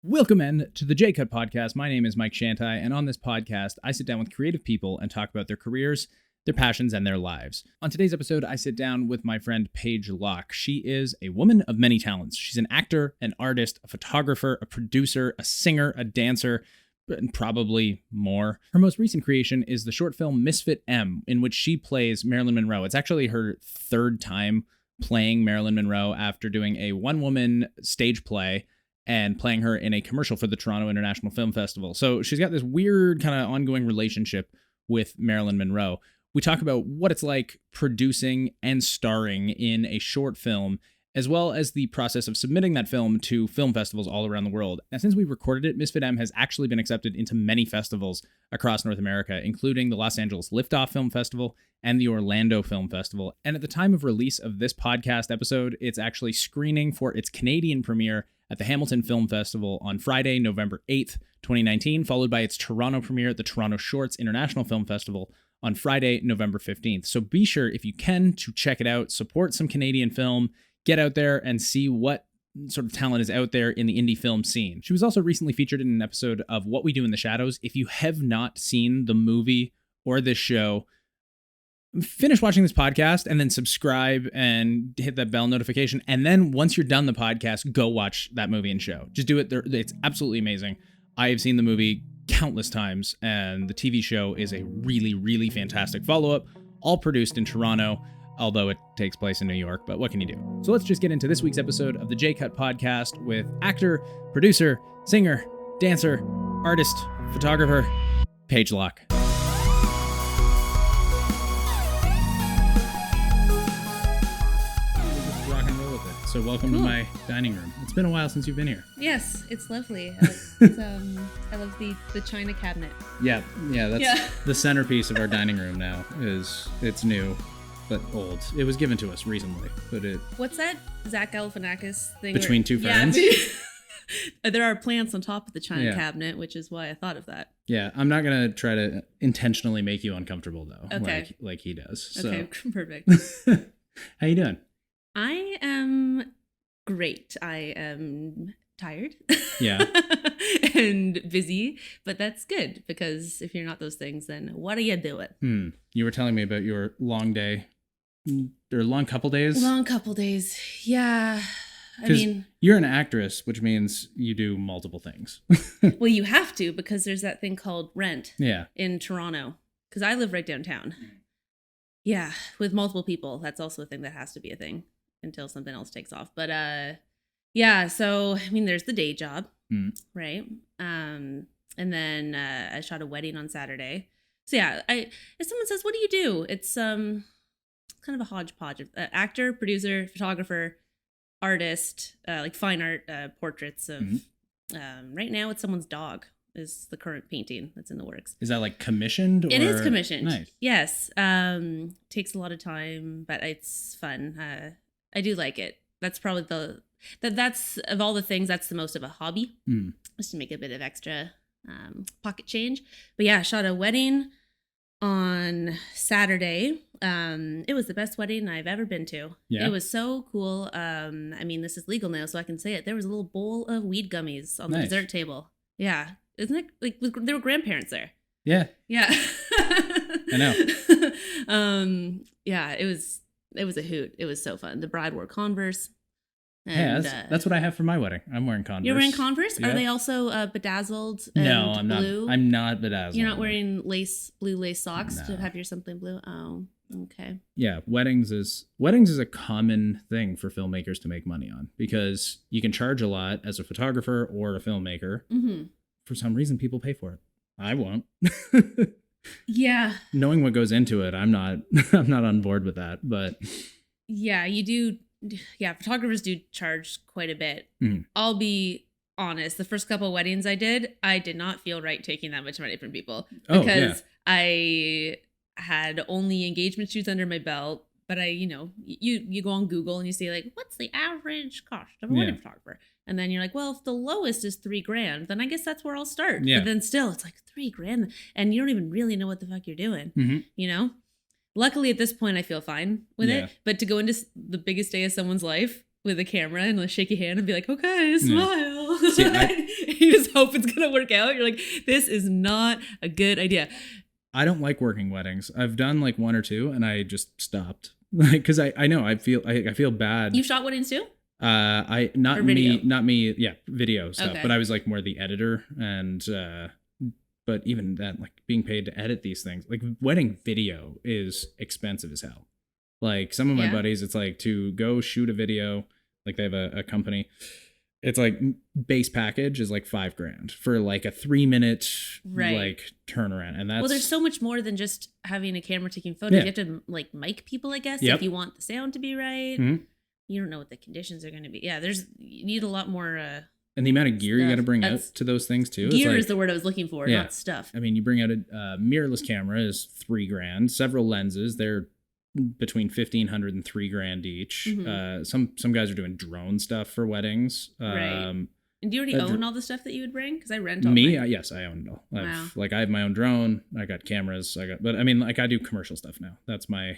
Welcome in to the J-Cut Podcast. My name is Mike Shantai, and on this podcast, I sit down with creative people and talk about their careers, their passions, and their lives. On today's episode, I sit down with my friend Paige Locke. She is a woman of many talents. She's an actor, an artist, a photographer, a producer, a singer, a dancer, and probably more. Her most recent creation is the short film Misfit M, in which she plays Marilyn Monroe. It's actually her third time playing Marilyn Monroe after doing a one-woman stage play and playing her in a commercial for the Toronto International Film Festival. So she's got this weird kind of ongoing relationship with Marilyn Monroe. We talk about what it's like producing and starring in a short film, as well as the process of submitting that film to film festivals all around the world. And since we recorded it, Misfit M has actually been accepted into many festivals across North America, including the Los Angeles Liftoff Film Festival and the Orlando Film Festival. And at the time of release of this podcast episode, it's actually screening for its Canadian premiere at the Hamilton Film Festival on Friday, November 8th, 2019, followed by its Toronto premiere at the Toronto Shorts International Film Festival on Friday, November 15th. So be sure, if you can, to check it out, support some Canadian film, get out there and see what sort of talent is out there in the indie film scene. She was also recently featured in an episode of What We Do in the Shadows. If you have not seen the movie or this show, finish watching this podcast and then subscribe and hit that bell notification. And then once you're done the podcast, go watch that movie and show. Just do it. It's absolutely amazing. I have seen the movie countless times, and the TV show is a really, really fantastic follow-up, all produced in Toronto, although it takes place in New York, but what can you do? So let's just get into this week's episode of the J-Cut Podcast with actor, producer, singer, dancer, artist, photographer, Paige Locke. So welcome to my dining room. It's been a while since you've been here. Yes, it's lovely. I love the china cabinet. Yeah, that's the centerpiece of our dining room now. It's new, but old. It was given to us recently, but What's that Zach Galifianakis thing? Between two friends? Yeah. There are plants on top of the china cabinet, which is why I thought of that. Yeah, I'm not going to try to intentionally make you uncomfortable, though, okay. like he does. Okay, so. Perfect. How you doing? I am great. I am tired. Yeah. And busy, but that's good, because if you're not those things, then what are you doing? You were telling me about your long day, or long couple days? Long couple days, yeah. I mean, you're an actress, which means you do multiple things. Well, you have to, because there's that thing called rent in Toronto, because I live right downtown. Yeah, with multiple people. That's also a thing that has to be a thing until something else takes off. But yeah, so I mean, there's the day job, right? And then I shot a wedding on Saturday. So yeah, if someone says, "What do you do?" It's kind of a hodgepodge of actor, producer, photographer, artist, like fine art portraits of. Right now, it's someone's dog. Is the current painting that's in the works. Is that like commissioned? Or? It is commissioned. Nice. Yes. Takes a lot of time, but it's fun. I do like it. That's probably that's of all the things, that's the most of a hobby. Just to make a bit of extra pocket change. But yeah, I shot a wedding on Saturday. It was the best wedding I've ever been to. Yeah. It was so cool. I mean, this is legal now, so I can say it. There was a little bowl of weed gummies on the dessert table. Yeah. Isn't it like there were grandparents there? Yeah. Yeah. I know. Yeah, it was a hoot. It was so fun. The bride wore Converse. And, that's what I have for my wedding. I'm wearing Converse. You're wearing Converse? Yeah. Are they also bedazzled and no, I'm blue? Not. I'm not bedazzled. You're not wearing blue lace socks to have your something blue? Oh, okay. Yeah, weddings is a common thing for filmmakers to make money on, because you can charge a lot as a photographer or a filmmaker. For some reason, people pay for it. I won't. Yeah. Knowing what goes into it, I'm not on board with that. But yeah, you do. Yeah, photographers do charge quite a bit. I'll be honest. The first couple of weddings I did not feel right taking that much money from people, because I had only engagement shoots under my belt. But you go on Google and you see like, what's the average cost of a wedding photographer? And then you're like, well, if the lowest is $3,000, then I guess that's where I'll start. Yeah. But then still, it's like $3,000, and you don't even really know what the fuck you're doing. Luckily, at this point, I feel fine with it. But to go into the biggest day of someone's life with a camera and like shake your hand and be like, okay, smile. know. See, you just hope it's going to work out. You're like, this is not a good idea. I don't like working weddings. I've done like one or two and I just stopped. Like, cause I know I feel bad. You shot weddings too? Not me. Yeah. Video stuff, okay. But I was like more the editor and, but even that, like being paid to edit these things, like wedding video is expensive as hell. Like some of my buddies, it's like to go shoot a video, like they have a company. It's like base package is like $5,000 for like a 3-minute like turnaround. And that's, well, there's so much more than just having a camera taking photos. You have to like mic people, I guess, if you want the sound to be right. Mm-hmm. You don't know what the conditions are going to be. Yeah, you need a lot more. And the amount of gear you got to bring out to those things too. Gear is the word I was looking for, not stuff. I mean, you bring out a mirrorless camera is $3,000. Several lenses, they're between $1,500 and $3,000 each. Mm-hmm. Some guys are doing drone stuff for weddings. Right. And do you already own all the stuff that you would bring? Because I rent all mine. Yes, I own it all. Like I have my own drone. I got cameras. But I mean, like I do commercial stuff now. That's my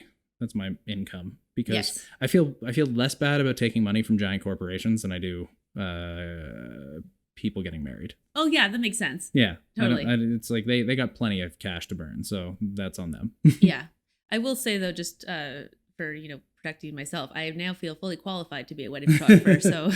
income because I feel less bad about taking money from giant corporations than I do people getting married. Oh yeah, that makes sense. Yeah, totally. It's like they got plenty of cash to burn, so that's on them. Yeah, I will say though, just for protecting myself, I now feel fully qualified to be a wedding photographer. So,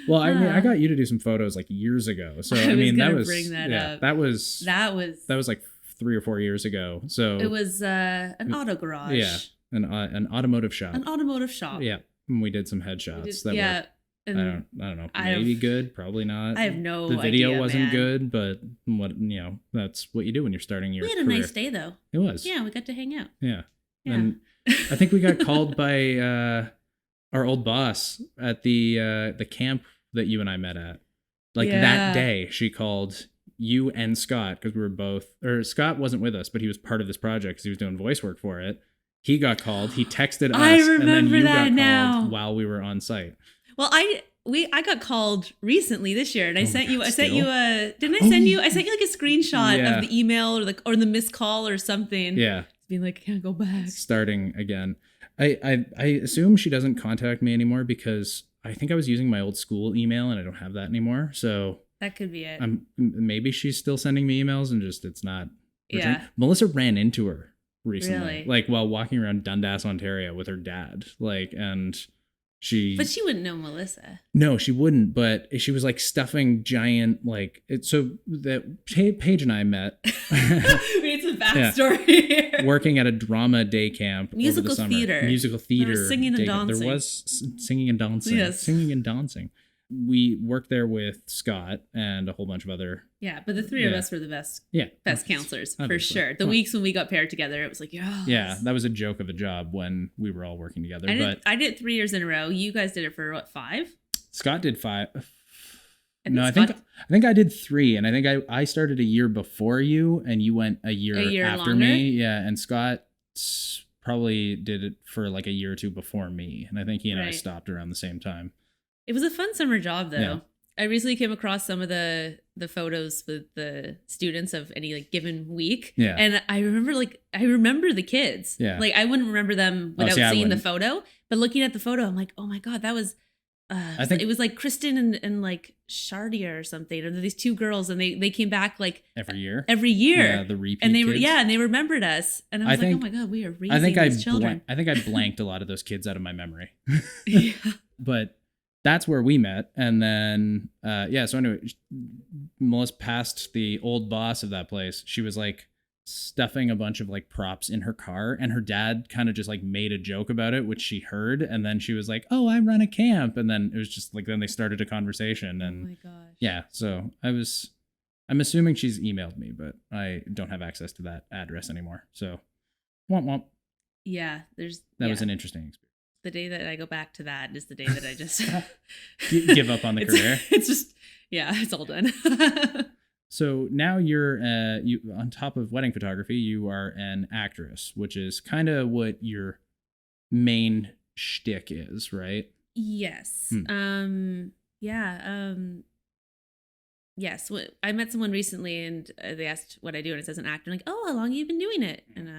well, I mean, I got you to do some photos like years ago. So I mean, that was that was like 3 or 4 years ago. So it was an auto garage. Yeah, an automotive shop. An automotive shop. Yeah, and we did some headshots. Were, I don't know. Maybe good, probably not. I have no idea. The video idea, wasn't good, but that's what you do when you're starting your career. We had a nice day though. It was. Yeah, we got to hang out. Yeah. And I think we got called by our old boss at the camp that you and I met at. Like that day, she called you and Scott because we were both. Or Scott wasn't with us, but he was part of this project because he was doing voice work for it. He got called. He texted us, and then you got called while we were on site. Well, I got called recently this year, and I sent you. Didn't I send you? I sent you like a screenshot of the email or the missed call or something. Yeah, being like, I can't go back. Starting again. I assume she doesn't contact me anymore because I think I was using my old school email and I don't have that anymore. So that could be it. Maybe she's still sending me emails and just it's not. Returned. Yeah. Melissa ran into her recently, really? Like while walking around Dundas, Ontario, with her dad. But she wouldn't know Melissa. No, she wouldn't. But she was like stuffing giant so that Paige and I met. We need some backstory. Working at a drama day camp. Musical over the summer. theater. Musical theater. There was singing and dancing. There was singing and dancing. Yes. Singing and dancing. We worked there with Scott and a whole bunch of other. Yeah, but the three of us were the best. Yeah, best counselors for sure. The weeks when we got paired together, it was like, yeah, that was a joke of a job when we were all working together. I did 3 years in a row. You guys did it for what, 5? Scott did 5. I think I did 3, and I think I started a year before you, and you went a year after longer? me. Yeah, and Scott probably did it for like a year or 2 before me, and I think he and I stopped around the same time. It was a fun summer job, though. Yeah. I recently came across some of the photos with the students of any given week. Yeah. And I remember the kids. Yeah. Like I wouldn't remember them without seeing the photo, but looking at the photo, I'm like, oh my God, that was, I think it was like Kristen and like Shardia or something. Or these 2 girls and they came back like every year. Yeah. The repeat and they kids. And they remembered us. And I was like, oh my God, we are raising these children. I think I blanked a lot of those kids out of my memory. Yeah. But that's where we met. And then, so anyway, Melissa passed the old boss of that place. She was like stuffing a bunch of like props in her car, and her dad kind of just like made a joke about it, which she heard. And then she was like, oh, I run a camp. And then it was just like, then they started a conversation. And oh my gosh. Yeah. So I'm assuming she's emailed me, but I don't have access to that address anymore. So womp womp. Yeah. That was an interesting experience. The day that I go back to that is the day that I just give up on the career. It's just, it's all done. So now you're you on top of wedding photography, you are an actress, which is kind of what your main shtick is, right? Yes. Yes. I met someone recently and they asked what I do, and it says an actor. I'm like, oh, how long have you been doing it? And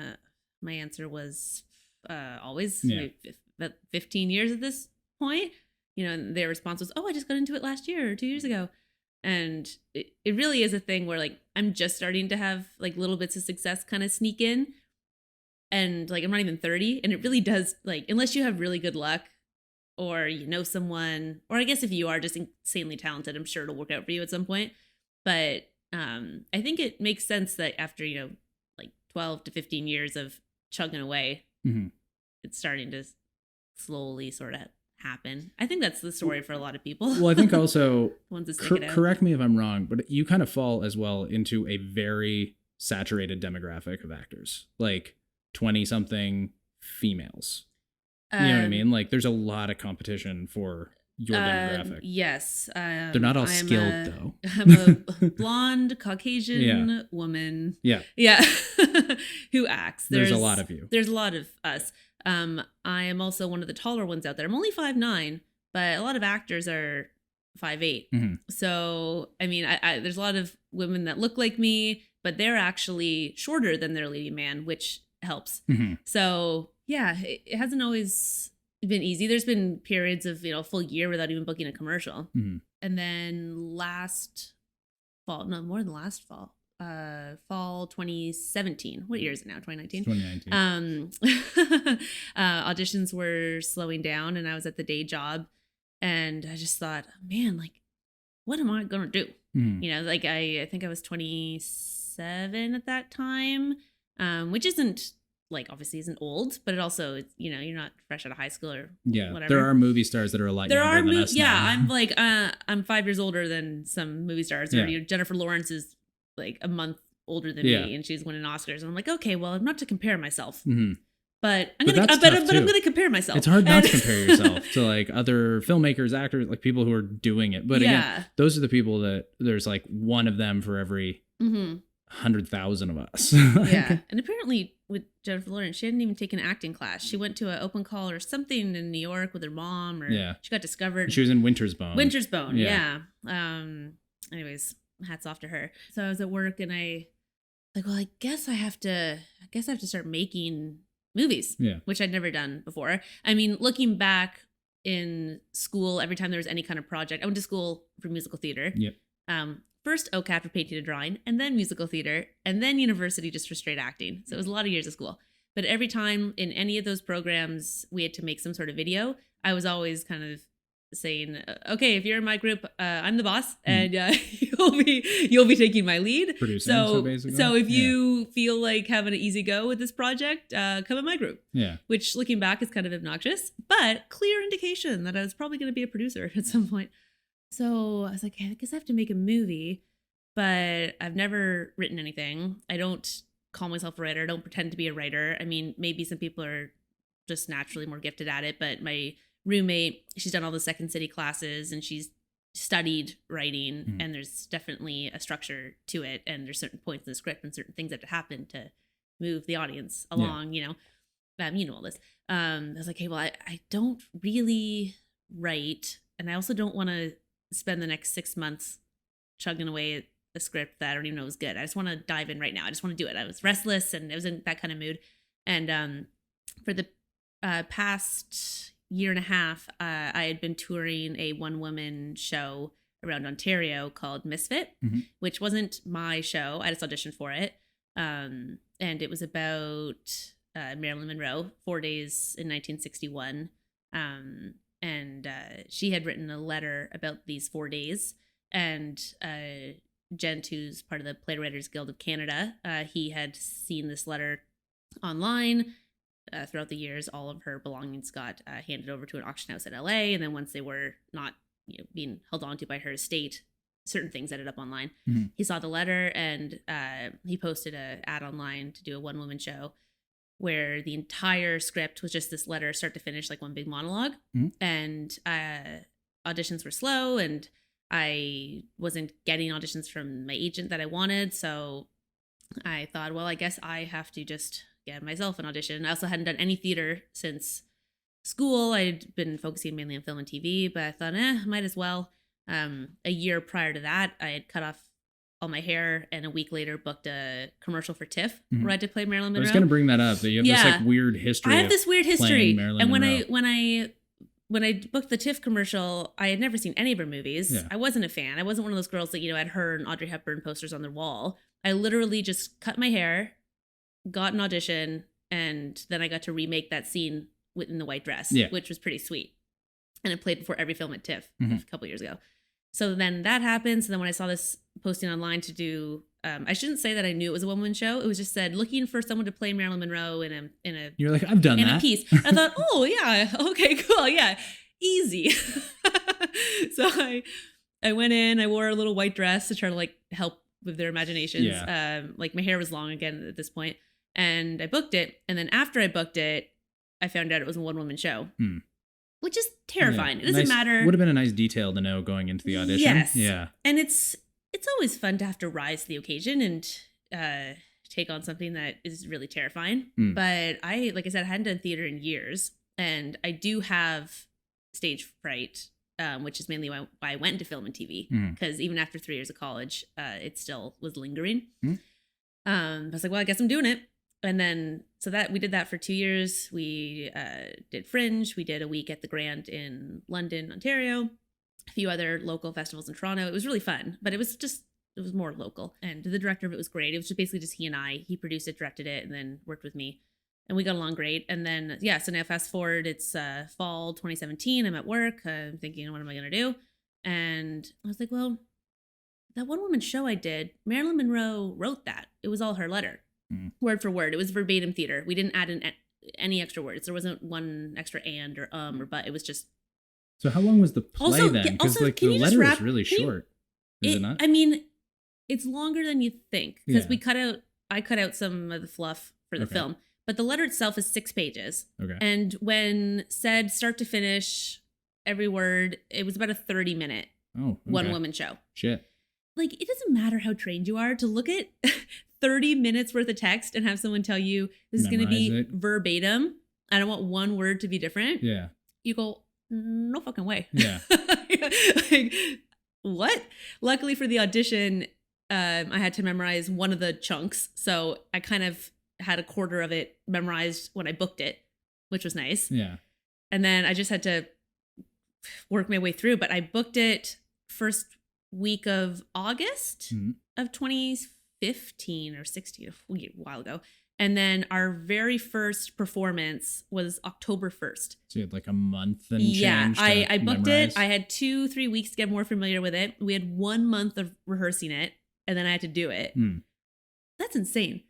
my answer was always. About 15 years at this point, and their response was, oh, I just got into it last year or 2 years ago. And it really is a thing where like I'm just starting to have like little bits of success kind of sneak in. And like I'm not even 30. And it really does, like, unless you have really good luck or you know someone, or I guess if you are just insanely talented, I'm sure it'll work out for you at some point. But I think it makes sense that after, you know, like 12 to 15 years of chugging away, it's starting to slowly sort of happen. I think that's the story for a lot of people. Well, I think also, ones that stick it out. Correct me if I'm wrong, but you kind of fall as well into a very saturated demographic of actors, like 20-something females. You know what I mean? Like, there's a lot of competition for your demographic. Yes. They're not all skilled, though. I'm a blonde Caucasian woman. Yeah. Yeah. Who acts. There's a lot of you. There's a lot of us. I am also one of the taller ones out there. I'm only 5'9", but a lot of actors are 5'8". So, I mean, I there's a lot of women that look like me, but they're actually shorter than their leading man, which helps. So, yeah, it hasn't always been easy. There's been periods of, you know, a full year without even booking a commercial. And then last fall, no, more than last fall, fall 2017. What year is it now? 2019? 2019. Auditions were slowing down and I was at the day job and I just thought, man, like, what am I going to do? You know, like I think I was 27 at that time, which isn't, like, obviously isn't old, but it also, you know, you're not fresh out of high school or whatever. There are movie stars that are a lot younger than us now. I'm like, I'm 5 years older than some movie stars. Or, you know, Jennifer Lawrence is like a month older than me, and she's winning Oscars. And I'm like, okay, well, I'm not to compare myself, but I'm gonna compare myself. It's hard not to compare yourself to like other filmmakers, actors, like people who are doing it. But again, those are the people that there's like one of them for every 100,000 of us. Yeah, and apparently with Jennifer Lawrence, she hadn't even taken an acting class. She went to an open call or something in New York with her mom, or she got discovered. She was in Winter's Bone. Yeah. Anyways, hats off to her. So I was at work and I like, well, I guess I have to start making movies. Which I'd never done before. I mean, looking back in school, every time there was any kind of project, I went to school for musical theater. First OCAT for painting and drawing, and then musical theater, and then university just for straight acting. So it was a lot of years of school. But every time in any of those programs we had to make some sort of video, I was always kind of saying, okay, if you're in my group, I'm the boss, and you'll be taking my lead. Producing, so if you feel like having an easy go with this project, come in my group. Which, looking back, is kind of obnoxious, but clear indication that I was probably going to be a producer at some point. So I was like, hey, I guess I have to make a movie, but I've never written anything. I don't call myself a writer. I don't pretend to be a writer. I mean, maybe some people are just naturally more gifted at it, but my roommate, she's done all the Second City classes and she's studied writing, and there's definitely a structure to it, and there's certain points in the script and certain things that have to happen to move the audience along, you know all this. I was like, hey, well, I don't really write, and I also don't want to spend the next 6 months chugging away at a script that I don't even know is good. I just want to dive in right now. I just want to do it. I was restless and I was in that kind of mood. And for the past year and a half, I had been touring a one-woman show around Ontario called Misfit, which wasn't my show. I just auditioned for it. And it was about Marilyn Monroe, 4 days in 1961. And she had written a letter about these 4 days. And Gent, who's part of the Playwriters Guild of Canada, he had seen this letter online. Throughout the years, all of her belongings got handed over to an auction house in LA. And then once they were not being held onto by her estate, certain things ended up online. He saw the letter and he posted an ad online to do a one-woman show where the entire script was just this letter, start to finish, like one big monologue. And auditions were slow, and I wasn't getting auditions from my agent that I wanted. So I thought, well, I guess I have to just get myself an audition. I also hadn't done any theater since school. I'd been focusing mainly on film and TV, but I thought, might as well. A year prior to that, I had cut off all my hair, and a week later booked a commercial for TIFF where I had to play Marilyn Monroe. I was going to bring that up. That you have this like weird history. I have this weird history, and when Monroe. I when I booked the TIFF commercial, I had never seen any of her movies. Yeah. I wasn't a fan. I wasn't one of those girls that, had her and Audrey Hepburn posters on their wall. I literally just cut my hair, got an audition, and then I got to remake that scene in the white dress, which was pretty sweet. And it played before every film at TIFF a couple years ago. So then that happened. So then when I saw this posting online to do, I shouldn't say that I knew it was a one-woman show. It was just said, looking for someone to play Marilyn Monroe in a You're like, I've done that. A piece. I thought, oh yeah, okay, cool, yeah, easy. So I went in, I wore a little white dress to try to like help with their imaginations. Yeah. Like my hair was long again at this point, and I booked it. And then after I booked it, I found out it was a one-woman show. Which is terrifying. Yeah. It doesn't matter. Would have been a nice detail to know going into the audition. Yes. Yeah. And it's always fun to have to rise to the occasion and take on something that is really terrifying. But like I said, I hadn't done theater in years, and I do have stage fright, which is mainly why I went into film and TV, because even after 3 years of college, it still was lingering. I was like, well, I guess I'm doing it. And then, so that we did that for 2 years. We did Fringe. We did a week at the Grand in London, Ontario, a few other local festivals in Toronto. It was really fun, but it was more local. And the director of it was great. It was just basically just he and I. He produced it, directed it, and then worked with me. And we got along great. And then, so now fast forward, it's fall 2017. I'm at work. I'm thinking, what am I going to do? And I was like, well, that one-woman show I did, Marilyn Monroe wrote that. It was all her letter. Word for word. It was verbatim theater. We didn't add in any extra words. There wasn't one extra and or or but. It was just. So how long was the play then? Because like the letter is really short. Is it not? I mean, it's longer than you think, because I cut out some of the fluff for the film, but the letter itself is 6 pages. Okay. And when said start to finish, every word, it was about a 30-minute one-woman show. Shit. Like, it doesn't matter how trained you are to look at 30 minutes worth of text and have someone tell you this is going to be verbatim. I don't want one word to be different. Yeah. You go, no fucking way. Yeah. Like, what? Luckily for the audition, I had to memorize one of the chunks. So I kind of had a quarter of it memorized when I booked it, which was nice. Yeah. And then I just had to work my way through. But I booked it first week of August of 2015 or 16, a while ago. And then our very first performance was October 1st. So you had like a month and change. I booked it. I had 2-3 weeks to get more familiar with it. We had 1 month of rehearsing it, and then I had to do it. That's insane.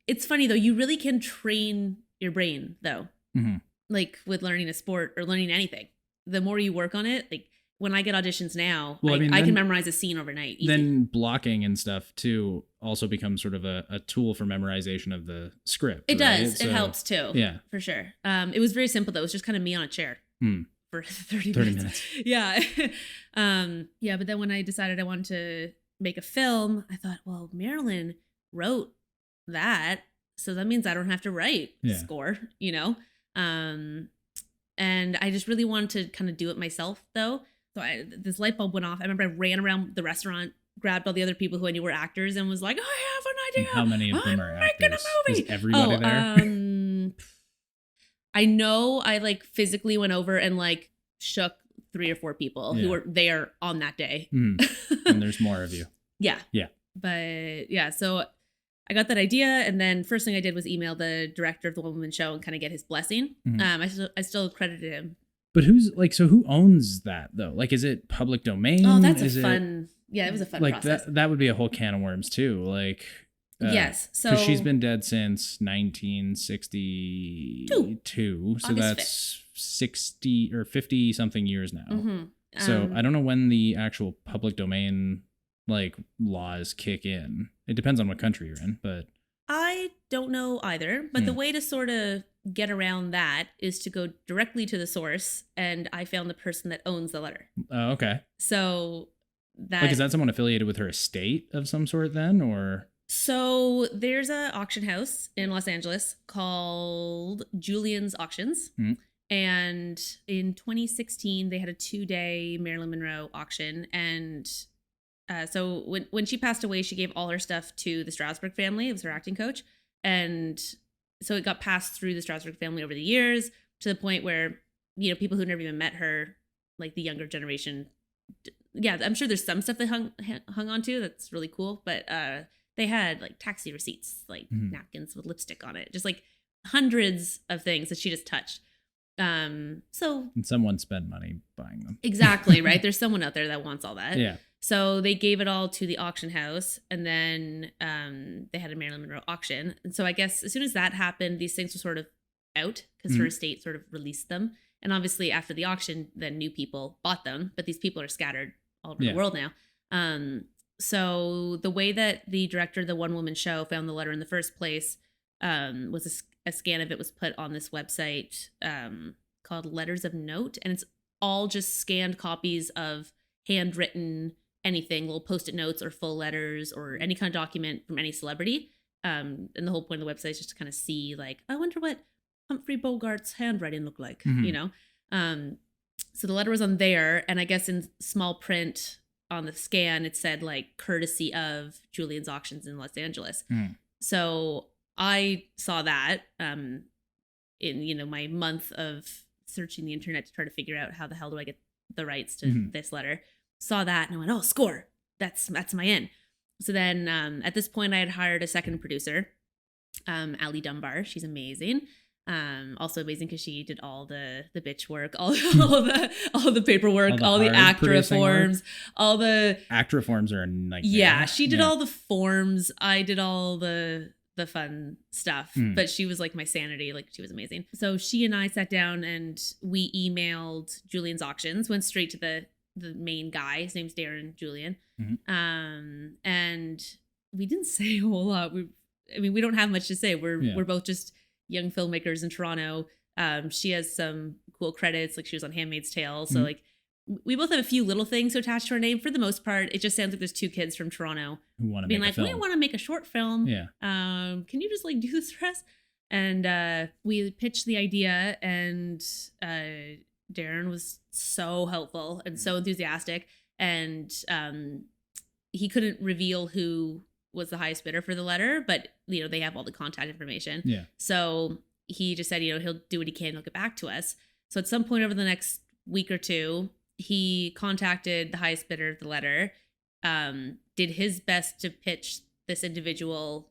It's funny though. You really can train your brain though. Like with learning a sport or learning anything. The more you work on it, like when I get auditions now, I can memorize a scene overnight. Easy. Then blocking and stuff too also becomes sort of a tool for memorization of the script. It does. So, it helps too. Yeah, for sure. It was very simple though. It was just kind of me on a chair for 30 minutes. Yeah. Yeah. But then when I decided I wanted to make a film, I thought, well, Marilyn wrote that, so that means I don't have to write score, and I just really wanted to kind of do it myself though. So this light bulb went off. I remember I ran around the restaurant, grabbed all the other people who I knew were actors, and was like, I have an idea. And how many of them are actors? Making a movie. Is everybody there? I know I like physically went over and like shook 3 or 4 people who were there on that day. And there's more of you. Yeah. Yeah. But yeah, so I got that idea, and then first thing I did was email the director of the One Woman Show and kind of get his blessing. I still credited him. But who owns that though? Like, is it public domain? Oh, that's fun. Yeah, it was a fun process. That would be a whole can of worms too. Like, yes. So because she's been dead since 1962, so that's 60 or 50 something years now. So I don't know when the actual public domain like laws kick in. It depends on what country you're in, but I don't know either. But the way to sort of get around that is to go directly to the source, and I found the person that owns the letter. Oh, okay. So that, like, is that someone affiliated with her estate of some sort then, or? So there's an auction house in Los Angeles called Julian's Auctions. And in 2016, they had a 2-day Marilyn Monroe auction. And so when she passed away, she gave all her stuff to the Strasberg family. It was her acting coach. And so it got passed through the Strasberg family over the years to the point where people who never even met her, like the younger generation. Yeah, I'm sure there's some stuff they hung on to that's really cool, but they had like taxi receipts, like napkins with lipstick on it, just like hundreds of things that she just touched. And someone spent money buying them. Exactly, right? There's someone out there that wants all that. Yeah. So they gave it all to the auction house, and then they had a Marilyn Monroe auction. And so I guess as soon as that happened, these things were sort of out because her estate sort of released them. And obviously after the auction, then new people bought them, but these people are scattered all over the world now. So the way that the director of the one woman show found the letter in the first place was a scan of it was put on this website called Letters of Note. And it's all just scanned copies of handwritten anything, little post-it notes or full letters or any kind of document from any celebrity. And the whole point of the website is just to kind of see, like, I wonder what Humphrey Bogart's handwriting looked like, So the letter was on there, and I guess in small print on the scan, it said, like, courtesy of Julian's Auctions in Los Angeles. So I saw that in, my month of searching the internet to try to figure out how the hell do I get the rights to this letter. Saw that and I went, oh, score. That's my in. So then at this point I had hired a second producer, Ali Dunbar. She's amazing. Also amazing because she did all the bitch work, all the paperwork, all the ACTRA forms, all the ACTRA forms are a nightmare. Yeah, she did all the forms. I did all the fun stuff, but she was like my sanity. Like, she was amazing. So she and I sat down and we emailed Julian's Auctions, went straight to the main guy. His name's Darren Julian. And we didn't say a whole lot. We don't have much to say. We're both just young filmmakers in Toronto. She has some cool credits, like she was on Handmaid's Tale. So like we both have a few little things attached to our name. For the most part, it just sounds like there's two kids from Toronto who want to being make like, we want to make a short film. Yeah. Can you just like do this for us? And we pitched the idea, and Darren was so helpful and so enthusiastic, and he couldn't reveal who was the highest bidder for the letter, but they have all the contact information. Yeah. So he just said, he'll do what he can, he'll get back to us. So at some point over the next week or two, he contacted the highest bidder of the letter, did his best to pitch this individual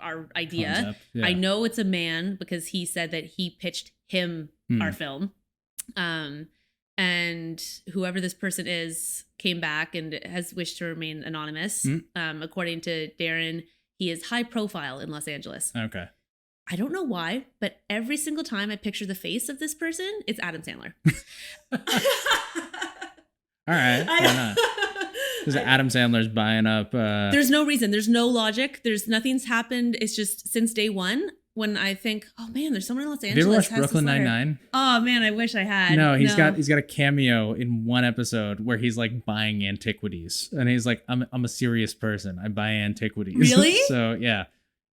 our idea. Concept, yeah. I know it's a man because he said that he pitched him our film. And whoever this person is came back and has wished to remain anonymous. According to Darren, he is high profile in Los Angeles. Okay. I don't know why, but every single time I picture the face of this person, it's Adam Sandler. All right. Why not? Because Adam Sandler's buying up. There's no reason. There's no logic. Nothing's happened. It's just since day one. When I think, oh man, there's someone in Los Angeles. Have you ever watched Brooklyn Nine-Nine? Oh man, I wish I had. No, he's got a cameo in one episode where he's like buying antiquities, and he's like, I'm a serious person. I buy antiquities. Really? So yeah.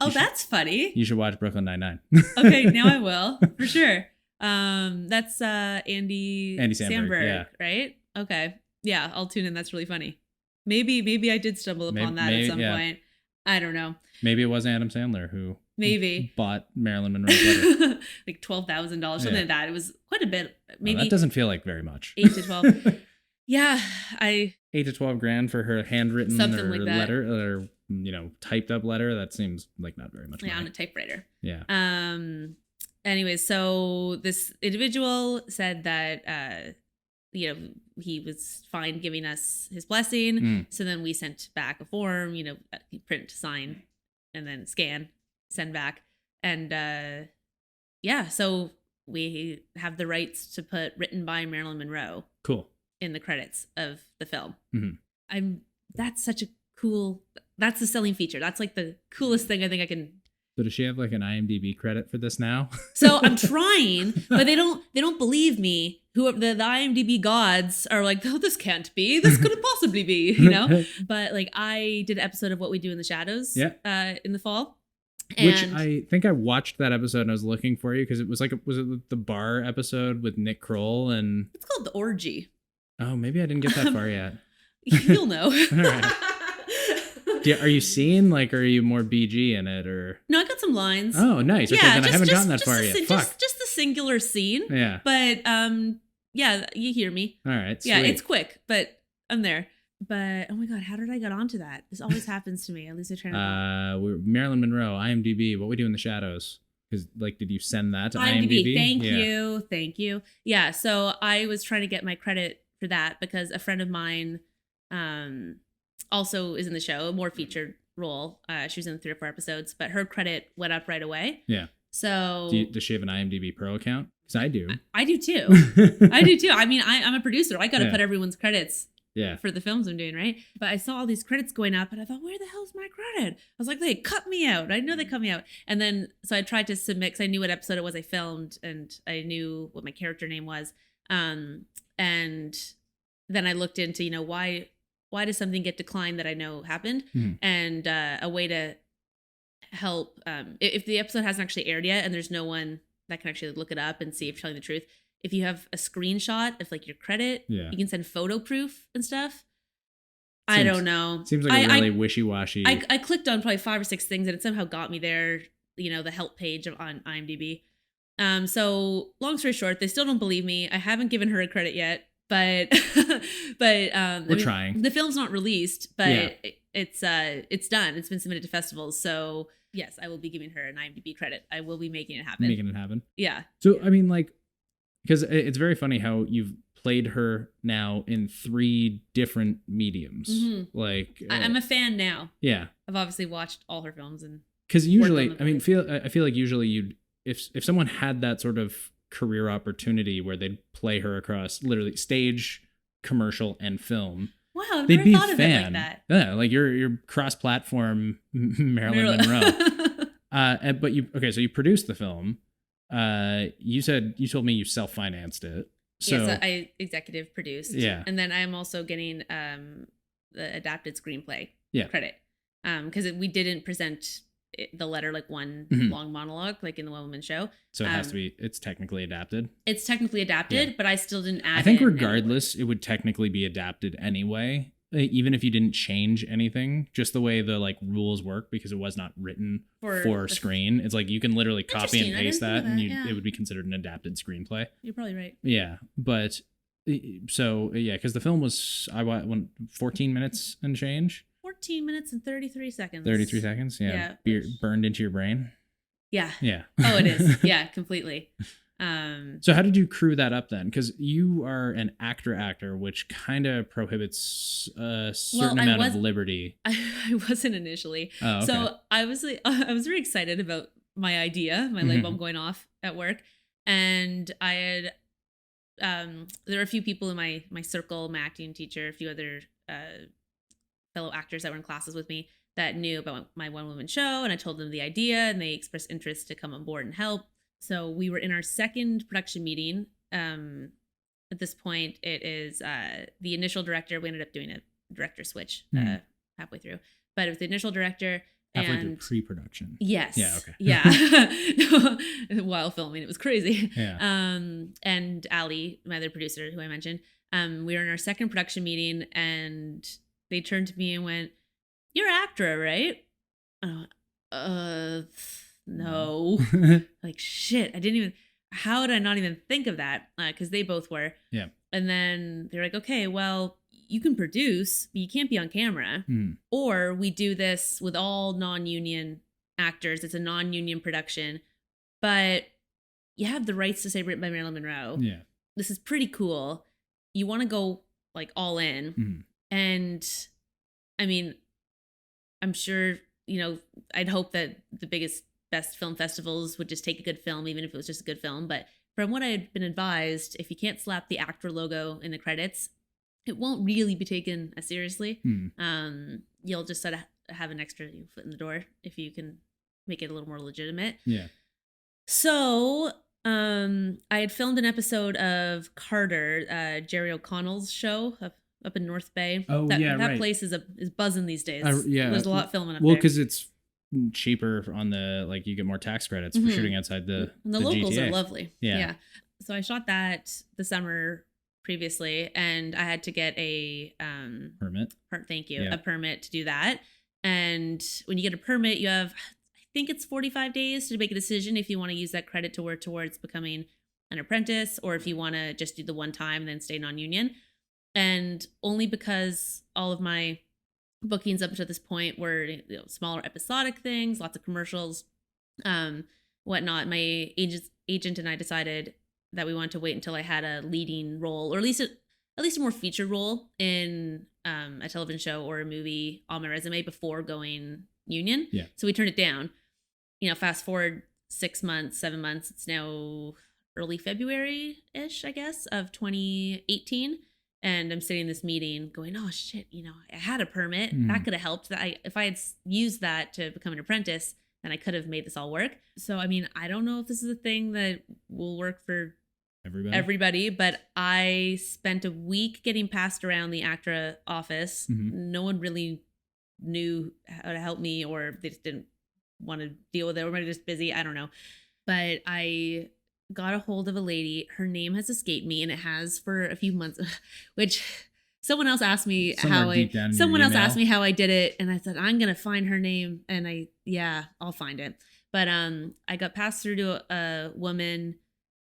Oh, that's funny. You should watch Brooklyn Nine-Nine. Okay, now I will for sure. That's Andy Samberg, right? Okay, yeah, I'll tune in. That's really funny. Maybe I did stumble upon that at some point. I don't know. Maybe it was Adam Sandler who bought Marilyn Monroe's letter. Like $12,000, something like that. It was quite a bit. Maybe that doesn't feel like very much. 8 to 12. Yeah, 8 to 12 grand for her handwritten or like letter, or typed up letter. That seems like not very much money. Yeah, on a typewriter. Yeah. Anyway, so this individual said that he was fine giving us his blessing. So then we sent back a form, print, sign, and then scan, send back. And so we have the rights to put written by Marilyn Monroe. Cool. In the credits of the film. That's such a cool, that's the selling feature. That's like the coolest thing I think I can. So does she have like an IMDb credit for this now? So I'm trying, but they don't believe me. Who the IMDb gods are like, oh, this can't be. This couldn't possibly be, But like I did an episode of What We Do in the Shadows in the fall. Which I think I watched that episode and I was looking for you because it was like, was it the bar episode with Nick Kroll and... It's called The Orgy. Oh, maybe I didn't get that far yet. You'll know. All right. Are you seeing, like, are you more BG in it, or? No, I got some lines. Oh, nice. Okay, then I haven't gotten that far yet. Fuck. Just the singular scene. Yeah. But yeah, you hear me. All right. Sweet. Yeah, it's quick, but I'm there. But oh my God, how did I get onto that? This always happens to me. At least I try to. We're Marilyn Monroe, IMDb. What we do in the shadows? Because did you send that to IMDb? Thank you. Yeah. So I was trying to get my credit for that because a friend of mine, also is in the show, a more featured role. She was in 3 or 4 episodes, but her credit went up right away. Yeah. So does she have an IMDb Pro account? Because I do. I do too. I do too. I mean, I'm a producer. I got to put everyone's credits. Yeah. For the films I'm doing, right? But I saw all these credits going up and I thought, where the hell's my credit? I was like, they cut me out. I know they cut me out. And then, so I tried to submit, because I knew what episode it was I filmed and I knew what my character name was. And then I looked into, why does something get declined that I know happened? Mm-hmm. And a way to help, if the episode hasn't actually aired yet and there's no one that can actually look it up and see if you're telling the truth, if you have a screenshot of like your credit, you can send photo proof and stuff. I don't know. Seems like a really wishy-washy. I clicked on probably 5 or 6 things and it somehow got me there, the help page on IMDb. So long story short, they still don't believe me. I haven't given her a credit yet, but we're trying. The film's not released, but it's done. It's been submitted to festivals. So yes, I will be giving her an IMDb credit. I will be making it happen. Yeah. So I mean, like, because it's very funny how you've played her now in 3 different mediums. Mm-hmm. Like I'm a fan now. Yeah, I've obviously watched all her films, and because usually, I feel like usually you'd if someone had that sort of career opportunity where they'd play her across literally stage, commercial, and film. Wow, I've never thought of it like that. Yeah, like you're cross-platform Marilyn Monroe. But so you produced the film. You told me you self-financed it. So yes, I executive produced. Yeah. And then I'm also getting the adapted screenplay credit. Because we didn't present the letter like one long monologue like in the One Woman Show. So it's technically adapted? It's technically adapted, but I still didn't add I think regardless, it would technically be adapted anyway. Even if you didn't change anything, just the way the like rules work, because it was not written for screen. It's like you can literally copy and paste that and it would be considered an adapted screenplay. You're probably right. Yeah, but so because the film was 14 minutes and change. 14 minutes and 33 seconds. 33 seconds, yeah. Burned into your brain. Yeah. Yeah. Oh, it is. Yeah, completely. So how did you crew that up then? Because you are an actor, which kind of prohibits a certain amount of liberty. I wasn't initially. Oh, okay. So I was very excited about my idea, my light bulb going off at work, and I had there were a few people in my circle, my acting teacher, a few other fellow actors that were in classes with me that knew about my One Woman Show, and I told them the idea, and they expressed interest to come on board and help. So we were in our second production meeting. At this point, it is the initial director. We ended up doing a director switch halfway through, but it was the initial director. Halfway through pre-production. Yes. Yeah. Okay. Yeah. While filming, it was crazy. Yeah. And Ali, my other producer, who I mentioned, we were in our second production meeting, and they turned to me and went, "You're an actor, right?" No. Like, shit, how did I not even think of that? Because they both were. Yeah. And then they're like, okay, well, you can produce, but you can't be on camera. Or we do this with all non-union actors. It's a non-union production, but you have the rights to say written by Marilyn Monroe. Yeah. This is pretty cool. You want to go like all in. And I mean, I'm sure, I'd hope that the best film festivals would just take a good film, even if it was just a good film. But from what I had been advised, if you can't slap the actor logo in the credits, it won't really be taken as seriously. You'll just sort of have an extra foot in the door if you can make it a little more legitimate. Yeah. So I had filmed an episode of Carter, Jerry O'Connell's show up in North Bay. Oh, that place is buzzing these days. There's a lot filming up there. Well, because it's cheaper on you get more tax credits for shooting outside the locals GTA. Are lovely. Yeah. So I shot that the summer previously, and I had to get a permit. Thank you. Yeah. A permit to do that. And when you get a permit, you have, I think it's 45 days to make a decision if you want to use that credit to work towards becoming an apprentice, or if you want to just do the one time and then stay non-union. And only because all of my bookings up to this point were smaller episodic things, lots of commercials, whatnot, my agent and I decided that we wanted to wait until I had a leading role, or at least a more featured role in a television show or a movie on my resume before going union. Yeah. So we turned it down. Fast forward 6 months, 7 months. It's now early February-ish, I guess, of 2018. And I'm sitting in this meeting going, oh shit, I had a permit. That could have helped. If I had used that to become an apprentice, then I could have made this all work. So, I don't know if this is a thing that will work for everybody, but I spent a week getting passed around the ACTRA office. No one really knew how to help me, or they just didn't want to deal with it. Everybody was just busy. I don't know. But I got a hold of a lady. Her name has escaped me, and it has for a few months, which someone else asked me how I did it. And I said, I'm going to find her name. And I'll find it. But I got passed through to a woman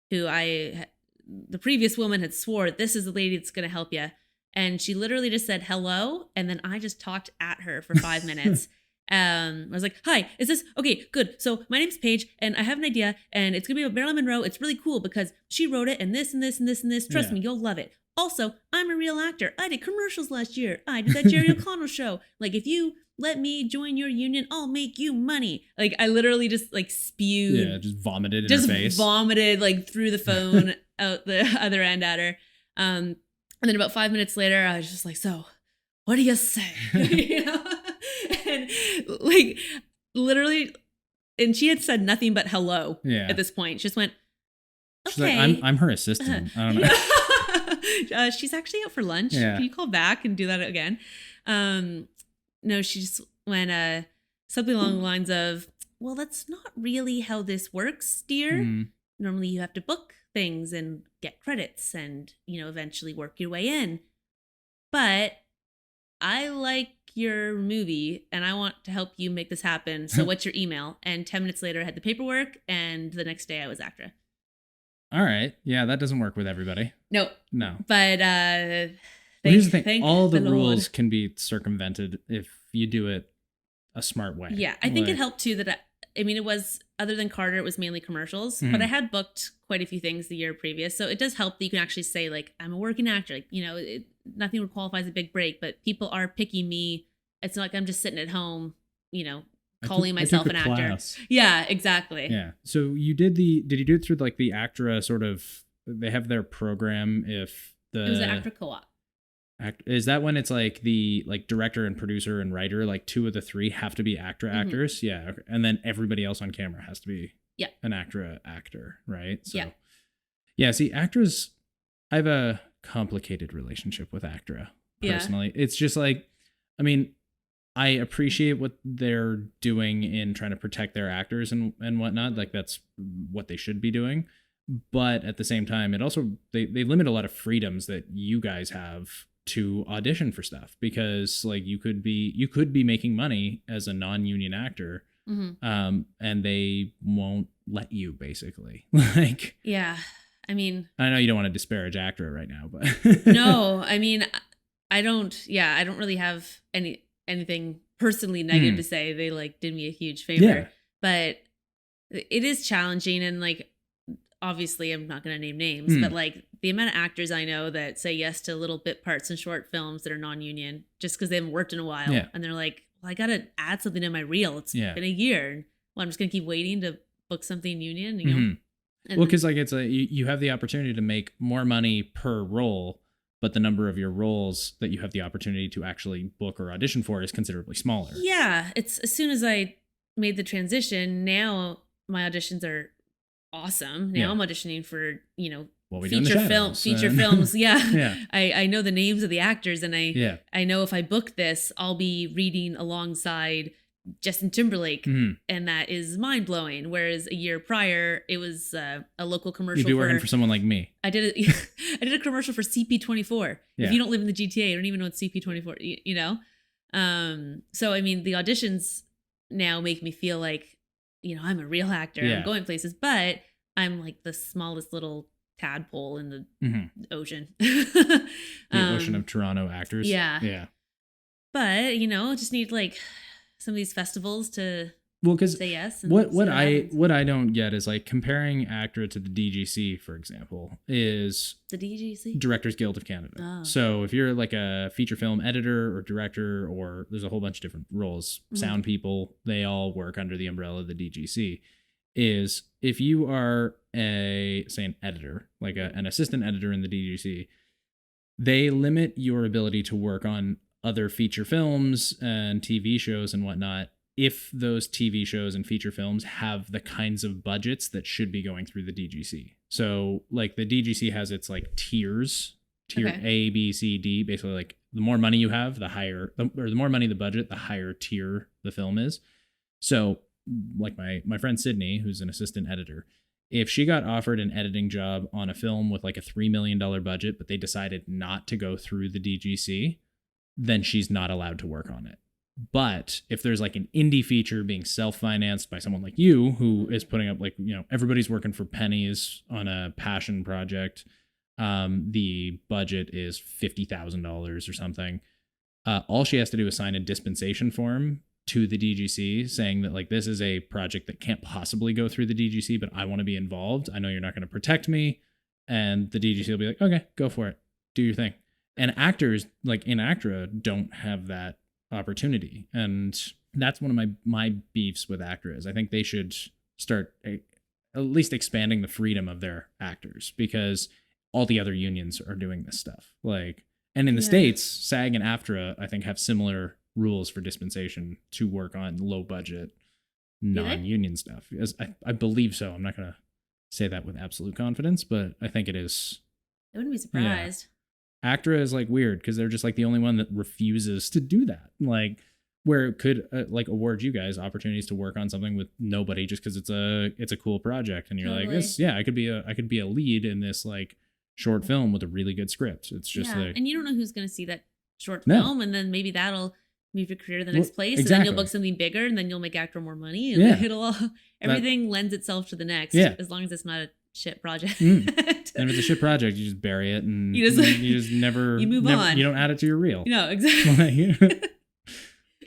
who the previous woman had swore, this is the lady that's going to help you. And she literally just said hello. And then I just talked at her for 5 minutes. I was like, hi, is this okay? Good. So my name's Paige, and I have an idea, and it's gonna be about Marilyn Monroe. It's really cool because she wrote it, and this and this and this and this. Trust me, you'll love it. Also, I'm a real actor. I did commercials last year. I did that Jerry O'Connell show. Like, if you let me join your union, I'll make you money. Like, I literally just spewed. Yeah, just vomited in her face. Just vomited through the phone out the other end at her. And then about 5 minutes later, I was just like, so what do you say? And literally, and she had said nothing but hello at this point. She just went, okay. She's like, I'm her assistant. I don't know. She's actually out for lunch. Yeah. Can you call back and do that again? No, she just went something along the lines of, well, that's not really how this works, dear. Normally you have to book things and get credits and, eventually work your way in. But I like your movie and I want to help you make this happen. So what's your email? And 10 minutes later I had the paperwork, and the next day I was ACTRA. All right. Yeah, that doesn't work with everybody. No. But here's the thing. All the rules can be circumvented if you do it a smart way. Yeah, I think it helped too that it was, other than Carter, it was mainly commercials, but I had booked quite a few things the year previous. So it does help that you can actually say, I'm a working actor. Nothing would qualify as a big break, but people are picking me. It's not like I'm just sitting at home, calling myself an actor. Yeah, exactly. Yeah. So did you do it through the ACTRA sort of, they have their program it was an ACTRA co-op. Is that when it's the director and producer and writer, two of the three have to be ACTRA actors? Yeah. Okay. And then everybody else on camera has to be an ACTRA actor, right? So, yeah. See, ACTRA's, I have a complicated relationship with ACTRA personally. It's just I appreciate what they're doing in trying to protect their actors and whatnot. That's what they should be doing. But at the same time, it also, they limit a lot of freedoms that you guys have to audition for stuff, because you could be making money as a non-union actor, and they won't let you, basically. Yeah, I know you don't want to disparage ACTRA right now, but no, I don't really have anything personally negative to say. They did me a huge favor, but it is challenging, and obviously I'm not going to name names, but the amount of actors I know that say yes to little bit parts in short films that are non-union just because they haven't worked in a while. Yeah. And they're like, well, I got to add something to my reel. It's been a year. Well, I'm just going to keep waiting to book something union, know? Well, because it's you have the opportunity to make more money per role, but the number of your roles that you have the opportunity to actually book or audition for is considerably smaller. Yeah. It's as soon as I made the transition, now my auditions are awesome. Now I'm auditioning for, feature films. Yeah. I know the names of the actors, and I know if I book this, I'll be reading alongside Justin Timberlake, and that is mind blowing. Whereas a year prior, it was a local commercial. You'd be working for someone like me. I did a commercial for CP24. Yeah. If you don't live in the GTA, you don't even know what CP24. So the auditions now make me feel like I'm a real actor. Yeah. I'm going places, but I'm like the smallest little tadpole in the ocean. The ocean of Toronto actors. Yeah. Yeah. But, just need like some of these festivals to say yes. And what I don't get is like comparing ACTRA to the DGC, for example, is the DGC, Directors Guild of Canada. Oh. So if you're like a feature film editor or director, or there's a whole bunch of different roles, sound people, they all work under the umbrella of the DGC. Is if you are say an editor, like an assistant editor in the DGC, they limit your ability to work on other feature films and TV shows and whatnot if those TV shows and feature films have the kinds of budgets that should be going through the DGC. So like the DGC has its like tier A, B, C, D, basically like the more money you have, the higher, or the more money the budget, the higher tier the film is. So like my friend Sydney, who's an assistant editor, if she got offered an editing job on a film with like a $3 million budget, but they decided not to go through the DGC, then she's not allowed to work on it. But if there's like an indie feature being self-financed by someone like you, who is putting up like, everybody's working for pennies on a passion project, the budget is $50,000 or something. All she has to do is sign a dispensation form to the DGC saying that like, this is a project that can't possibly go through the DGC, but I want to be involved. I know you're not going to protect me. And the DGC will be like, okay, go for it. Do your thing. And actors like in ACTRA don't have that opportunity. And that's one of my beefs with ACTRA is I think they should start at least expanding the freedom of their actors, because all the other unions are doing this stuff. Like, and in the States, SAG and AFTRA, I think, have similar rules for dispensation to work on low budget non-union stuff. As I believe so. I'm not going to say that with absolute confidence, but I think it is. I wouldn't be surprised. Yeah. ACTRA is like weird because they're just like the only one that refuses to do that. Like, where it could like award you guys opportunities to work on something with nobody just because it's a cool project, and you're like, this, I could be a lead in this like short film with a really good script. It's just like, and you don't know who's going to see that short film, and then maybe that'll move your career to the next place, and then you'll book something bigger, and then you'll make ACTRA more money, and then it'll everything lends itself to the next, as long as it's not a shit project. And if it's a shit project, you just bury it, and you just never you move on. You don't add it to your reel. No, exactly.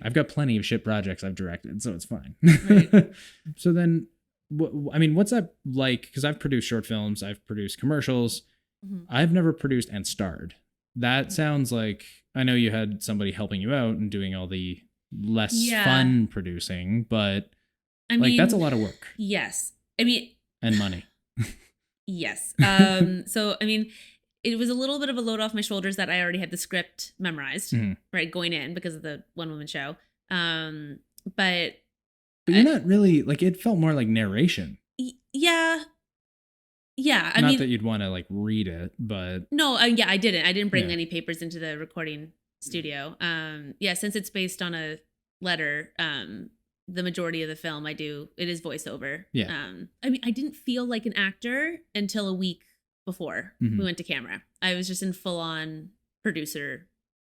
I've got plenty of shit projects I've directed, so it's fine. Right. So then, what's that like? Because I've produced short films, I've produced commercials. I've never produced and starred. That sounds like, I know you had somebody helping you out and doing all the less fun producing, but that's a lot of work. Yes. And money. Yes. So, it was a little bit of a load off my shoulders that I already had the script memorized, right, going in because of the one-woman show. But you're not really, like, it felt more like narration. Yeah. Yeah. Not that you'd want to, like, read it, but... No, I didn't. I didn't bring any papers into the recording studio. Since it's based on a letter, the majority of the film it is voiceover. Yeah. I didn't feel like an actor until a week before we went to camera. I was just in full on producer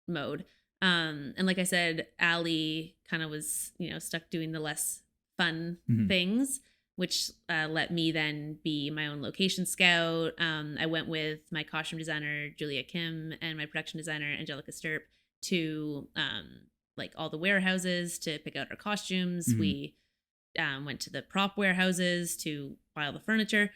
mode. And like I said, Allie kind of was, stuck doing the less fun things, which let me then be my own location scout. I went with my costume designer, Julia Kim, and my production designer, Angelica Sturp, to like all the warehouses to pick out our costumes. We went to the prop warehouses to buy all the furniture.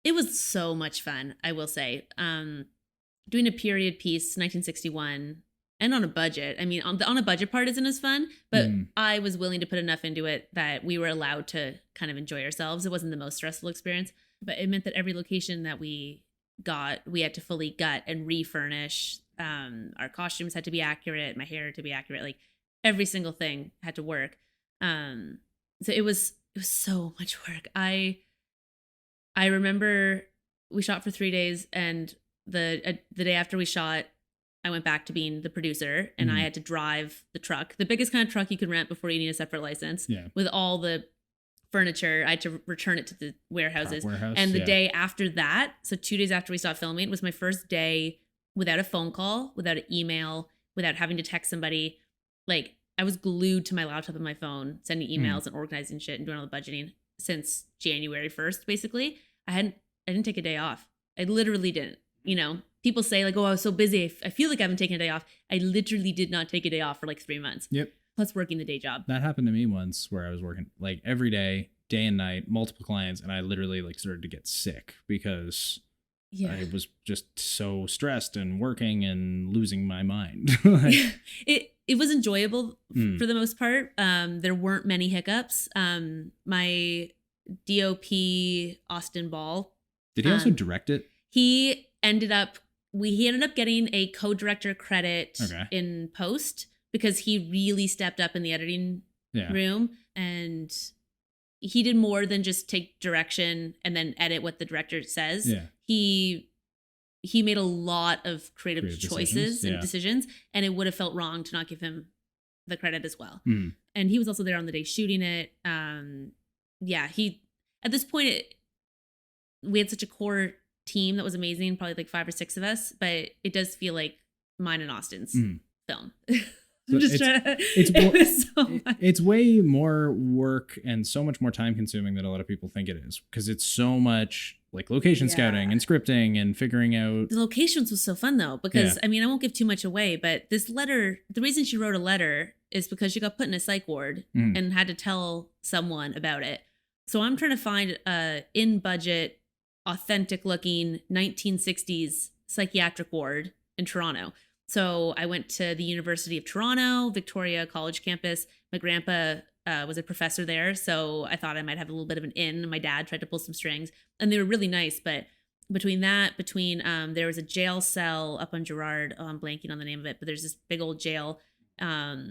It was so much fun, I will say. Doing a period piece, 1961, and on a budget. On a budget part isn't as fun, but I was willing to put enough into it that we were allowed to kind of enjoy ourselves. It wasn't the most stressful experience, but it meant that every location that we got, we had to fully gut and refurnish. Our costumes had to be accurate, my hair had to be accurate, like every single thing had to work. So it was so much work. I remember we shot for 3 days, and the day after we shot, I went back to being the producer, and I had to drive the truck, the biggest kind of truck you can rent before you need a separate license, with all the furniture. I had to return it to the warehouses. And the day after that, so 2 days after we stopped filming, was my first day without a phone call, without an email, without having to text somebody. Like, I was glued to my laptop and my phone, sending emails and organizing shit and doing all the budgeting. since January 1st, basically. I didn't take a day off. I literally didn't. You know, people say like, oh, I was so busy. I feel like I haven't taken a day off. I literally did not take a day off for like 3 months. Yep. Plus working the day job. That happened to me once where I was working like every day and night, multiple clients. And I literally like started to get sick because I was just so stressed and working and losing my mind. It was enjoyable for the most part. There weren't many hiccups. My DOP, Austin Ball. Did he also direct it? He ended up getting a co-director credit in post because he really stepped up in the editing room, and he did more than just take direction and then edit what the director says. Yeah. He made a lot of creative choices and decisions, and it would have felt wrong to not give him the credit as well. And he was also there on the day shooting it. He at this point we had such a core team that was amazing, probably like 5 or 6 of us, but it does feel like mine and Austin's film. It's way more work and so much more time consuming than a lot of people think it is, because it's so much like location scouting and scripting and figuring out. The locations was so fun though, because I mean, I won't give too much away, but this letter, the reason she wrote a letter is because she got put in a psych ward and had to tell someone about it. So I'm trying to find a in budget, authentic looking 1960s psychiatric ward in Toronto. So I went to the University of Toronto, Victoria College campus. My grandpa was a professor there, so I thought I might have a little bit of an in. My dad tried to pull some strings, and they were really nice. But between there was a jail cell up on Girard. Oh, I'm blanking on the name of it, but there's this big old jail. There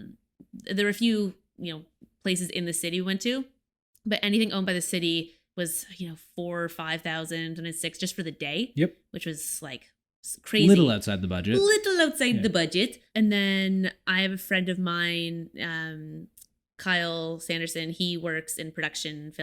were a few, places in the city we went to, but anything owned by the city was, 4,000 or 5,000 and it's 6 just for the day. Yep. Which was like crazy. Little outside the budget. The budget. And then I have a friend of mine, Kyle Sanderson. He works in production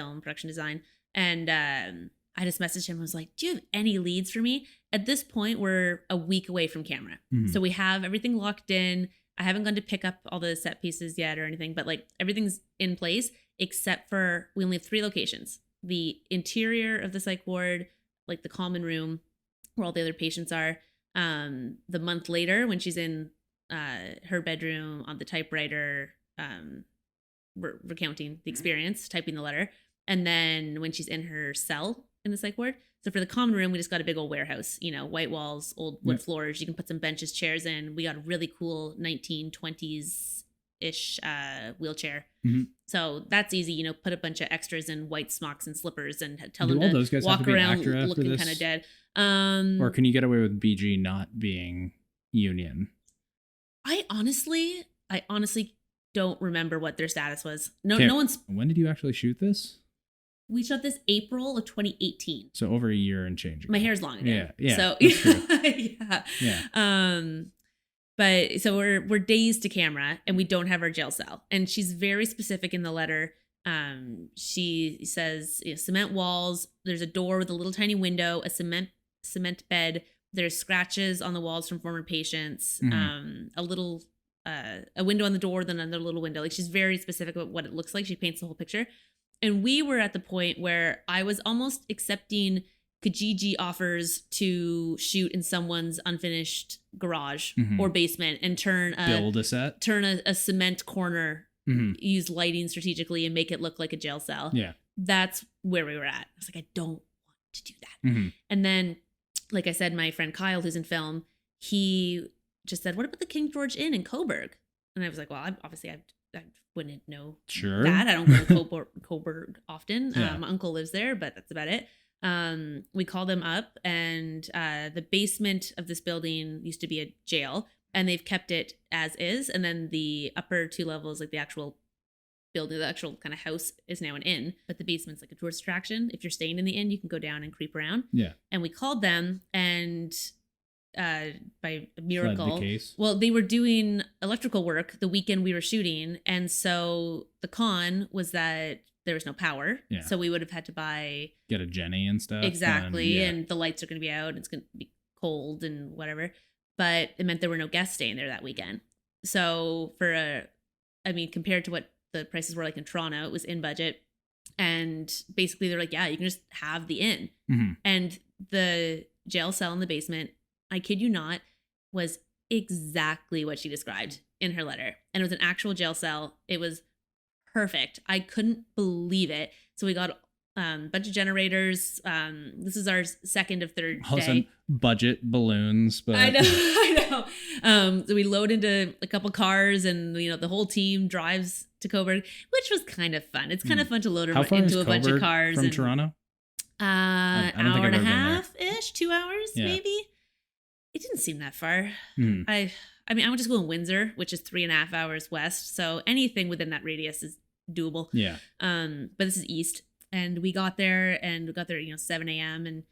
design. And I just messaged him. I was like, do you have any leads for me? At this point, we're a week away from camera. So we have everything locked in. I haven't gone to pick up all the set pieces yet or anything, but like everything's in place except for we only have 3 locations. The interior of the psych ward, like the common room where all the other patients are. The month later when she's in her bedroom on the typewriter, recounting the experience, typing the letter. And then when she's in her cell in the psych ward. So for the common room, we just got a big old warehouse, white walls, old wood floors. You can put some benches, chairs in. We got a really cool 1920s-ish wheelchair. So that's easy, put a bunch of extras in white smocks and slippers and tell them to walk around looking kind of dead. Or can you get away with BG not being union? I honestly don't remember what their status was. No one's. When did you actually shoot this? We shot this April of 2018. So over a year and change. My hair's long again. Yeah. So yeah. But so we're days to camera and we don't have our jail cell. And she's very specific in the letter. She says cement walls. There's a door with a little tiny window, a cement bed. There's scratches on the walls from former patients. A little a window on the door, then another little window. Like she's very specific about what it looks like. She paints the whole picture. And we were at the point where I was almost accepting Kijiji offers to shoot in someone's unfinished garage or basement and build a set, turn a cement corner, use lighting strategically and make it look like a jail cell. Yeah. That's where we were at. I was like, I don't want to do that. And then, like I said, my friend Kyle, who's in film, he just said, what about the King George Inn in Coburg? And I was like, well, I wouldn't know that. I don't go to Coburg often. My uncle lives there, but that's about it. We called them up and the basement of this building used to be a jail and they've kept it as is. And then the upper 2 levels, like the actual building, the actual kind of house is now an inn, but the basement's like a tourist attraction. If you're staying in the inn, you can go down and creep around. Yeah. And we called them and by a miracle, well, they were doing electrical work the weekend we were shooting. And so the con was that there was no power. Yeah. So we would have had to get a Jenny and stuff. Exactly. And the lights are going to be out and it's going to be cold and whatever. But it meant there were no guests staying there that weekend. So compared to what the prices were like in Toronto, it was in budget. And basically they're like, yeah, you can just have the inn. Mm-hmm. And the jail cell in the basement, I kid you not, was exactly what she described in her letter. And it was an actual jail cell. It was perfect. I couldn't believe it. So we got a bunch of generators. This is our second of third day. Budget balloons, but I know. So we load into a couple cars, and the whole team drives to Coburg, which was kind of fun. It's kind of fun to load into a bunch of cars from Toronto. I don't hour and a half ish, 2 hours maybe. It didn't seem that far. I mean, I went to school in Windsor, which is 3.5 hours west, so anything within that radius is doable. Yeah. But this is east, and we got there 7 a.m. and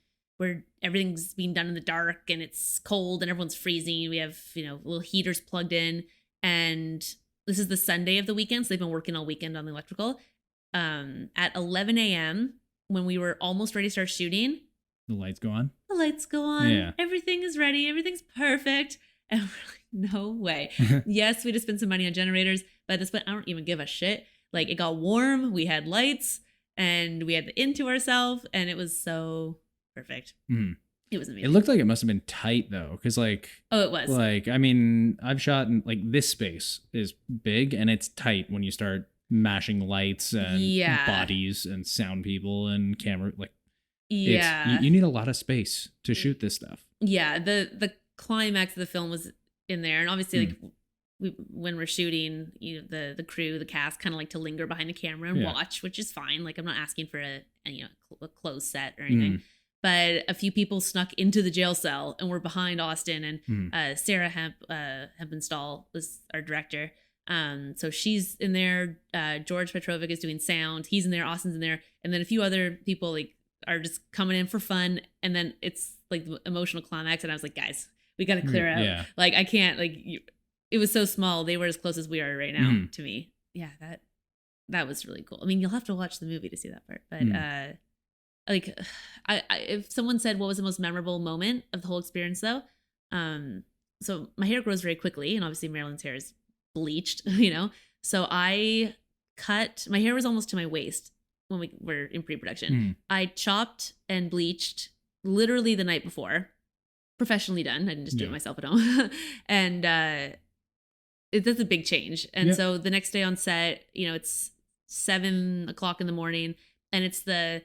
everything's being done in the dark, and it's cold, and everyone's freezing. We have little heaters plugged in, and this is the Sunday of the weekend, so they've been working all weekend on the electrical. At 11 a.m. when we were almost ready to start shooting, the lights go on. The lights go on. Yeah. Everything is ready. Everything's perfect. And we're like, no way. Yes, we just spent some money on generators, but at this point, I don't even give a shit. Like, it got warm. We had lights, and we had the inn to ourselves, and it was so perfect. It was amazing. It looked like it must have been tight though, because it was. Like, I mean, I've shot in this space is big, and it's tight when you start mashing lights and bodies and sound people and camera. You need a lot of space to shoot this stuff. Yeah, the climax of the film was in there, and obviously when we're shooting, the crew, the cast kind of like to linger behind the camera and watch, which is fine. Like, I'm not asking for a closed set or anything. But a few people snuck into the jail cell and were behind Austin, and Sarah Hempenstall was our director. So she's in there. George Petrovic is doing sound. He's in there. Austin's in there, and then a few other people are just coming in for fun. And then it's like the emotional climax, and I was like, guys, we got to clear out. Yeah. Like, I can't. It was so small. They were as close as we are right now to me. Yeah, that was really cool. I mean, you'll have to watch the movie to see that part, but if someone said what was the most memorable moment of the whole experience though, so my hair grows very quickly, and obviously Marilyn's hair is bleached, so I cut, my hair was almost to my waist when we were in pre-production. I chopped and bleached literally the night before, professionally done. I didn't just do it myself at home. And that's a big change. And so the next day on set, it's 7 o'clock in the morning, and it's the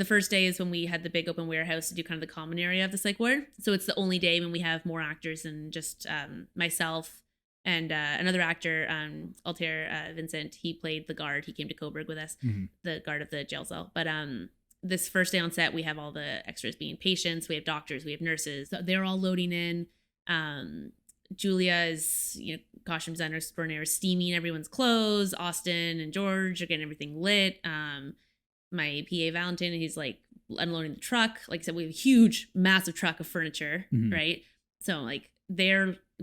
first day is when we had the big open warehouse to do kind of the common area of the psych ward. So it's the only day when we have more actors than just myself and another actor, Altair Vincent. He played the guard. He came to Coburg with us, the guard of the jail cell. But this first day on set, we have all the extras being patients. We have doctors. We have nurses. So they're all loading in. Julia is, costume designer extraordinaire, steaming everyone's clothes. Austin and George are getting everything lit. My PA Valentin, he's like unloading the truck. Like I said, we have a huge, massive truck of furniture, right? So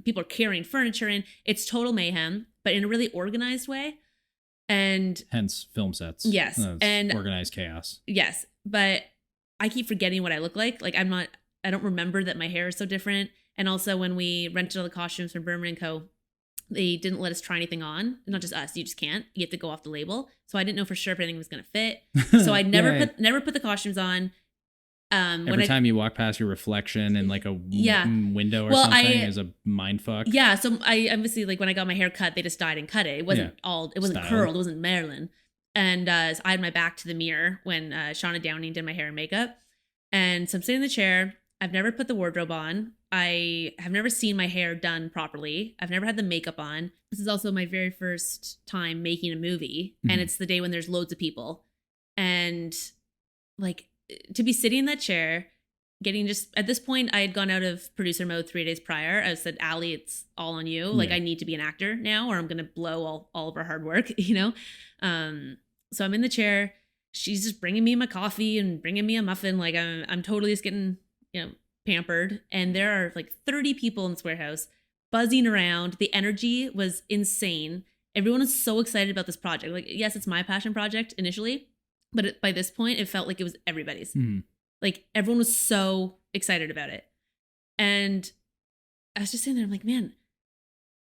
people are carrying furniture in. It's total mayhem, but in a really organized way. And hence film sets. Yes. And organized chaos. Yes. But I keep forgetting what I look like. Like, I don't remember that my hair is so different. And also when we rented all the costumes from Berman & Co., they didn't let us try anything on. Not just us. You just can't. You have to go off the label. So I didn't know for sure if anything was going to fit. So I never put the costumes on. Every time you walk past your reflection in like a window or something is a mind fuck. Yeah. So I obviously, like, when I got my hair cut, they just dyed and cut it. It wasn't it wasn't Styled. curled. It wasn't Marilyn. And so I had my back to the mirror when Shauna Downing did my hair and makeup. And so I'm sitting in the chair. I've never put the wardrobe on. I have never seen my hair done properly. I've never had the makeup on. This is also my very first time making a movie. And it's the day when there's loads of people. And like, to be sitting in that chair, getting at this point, I had gone out of producer mode 3 days prior. I said, Allie, it's all on you. Like, I need to be an actor now, or I'm going to blow all of our hard work, So I'm in the chair. She's just bringing me my coffee and bringing me a muffin. Like, I'm totally just getting, pampered. And there are like 30 people in this warehouse buzzing around. The energy was insane. Everyone is so excited about this project. Like, yes, it's my passion project initially, but by this point, it felt like it was everybody's. Like, everyone was so excited about it. And I was just sitting there, I'm like, man,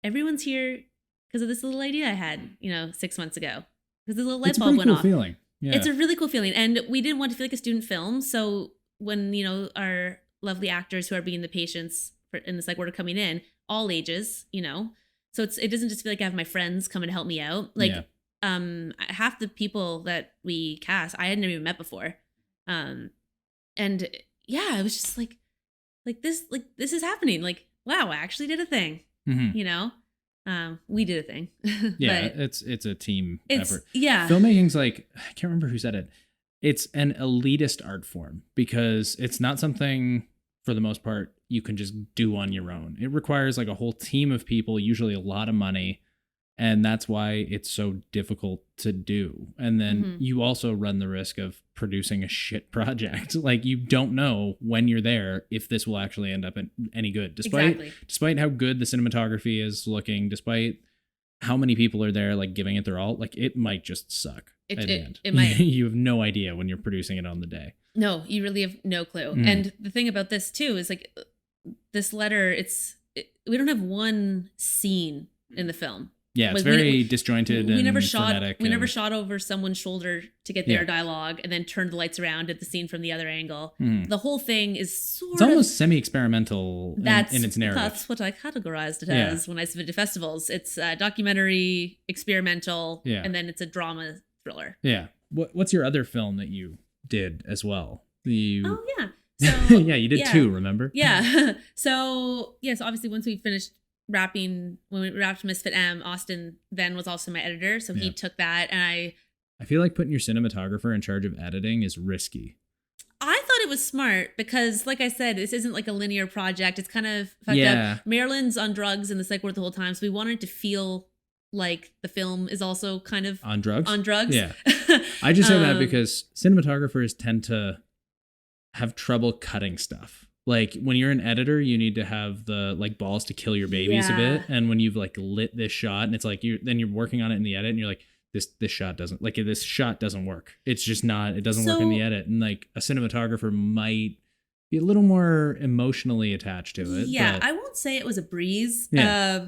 everyone's here because of this little idea I had, 6 months ago. Because the little light bulb went off. Feeling. Yeah. It's a really cool feeling. And we didn't want to feel like a student film. So when, our lovely actors who are being the patients in this like order coming in, all ages, so it doesn't just feel like I have my friends come and help me out. Like, half the people that we cast, I had never even met before. And yeah, it was just like this is happening. Like, wow, I actually did a thing, we did a thing. Yeah. It's a team effort. Yeah. Filmmaking's like, I can't remember who said it. It's an elitist art form because it's not something for the most part you can just do on your own. It requires like a whole team of people, usually a lot of money. And that's why it's so difficult to do. And then you also run the risk of producing a shit project. Like you don't know when you're there if this will actually end up any good. Despite how good the cinematography is looking, despite how many people are there like giving it their all, like it might just suck at the end. It might. You have no idea when you're producing it on the day. No, you really have no clue. And the thing about this too is like this letter, we don't have one scene in the film. Yeah, it's very disjointed. We never shot over someone's shoulder to get their dialogue and then turned the lights around at the scene from the other angle. The whole thing is it's almost semi-experimental in its narrative. That's what I categorized it as when I submitted to festivals. It's documentary, experimental, and then it's a drama thriller. Yeah. What's your other film that you did as well? Oh, yeah. So, yeah, you did two, remember? Yeah. So obviously once we finished when we wrapped Misfit M, Austin then was also my editor. So he took that and I feel like putting your cinematographer in charge of editing is risky. I thought it was smart because like I said, this isn't like a linear project. It's kind of fucked up. Marilyn's on drugs in the psych ward the whole time. So we wanted to feel like the film is also kind of on drugs. Yeah. I just say that because cinematographers tend to have trouble cutting stuff. Like when you're an editor, you need to have the like balls to kill your babies a bit. And when you've like lit this shot and it's like you're working on it in the edit and you're like, this shot doesn't work. It's just not, it doesn't work in the edit. And like a cinematographer might be a little more emotionally attached to it. Yeah. I won't say it was a breeze. Yeah.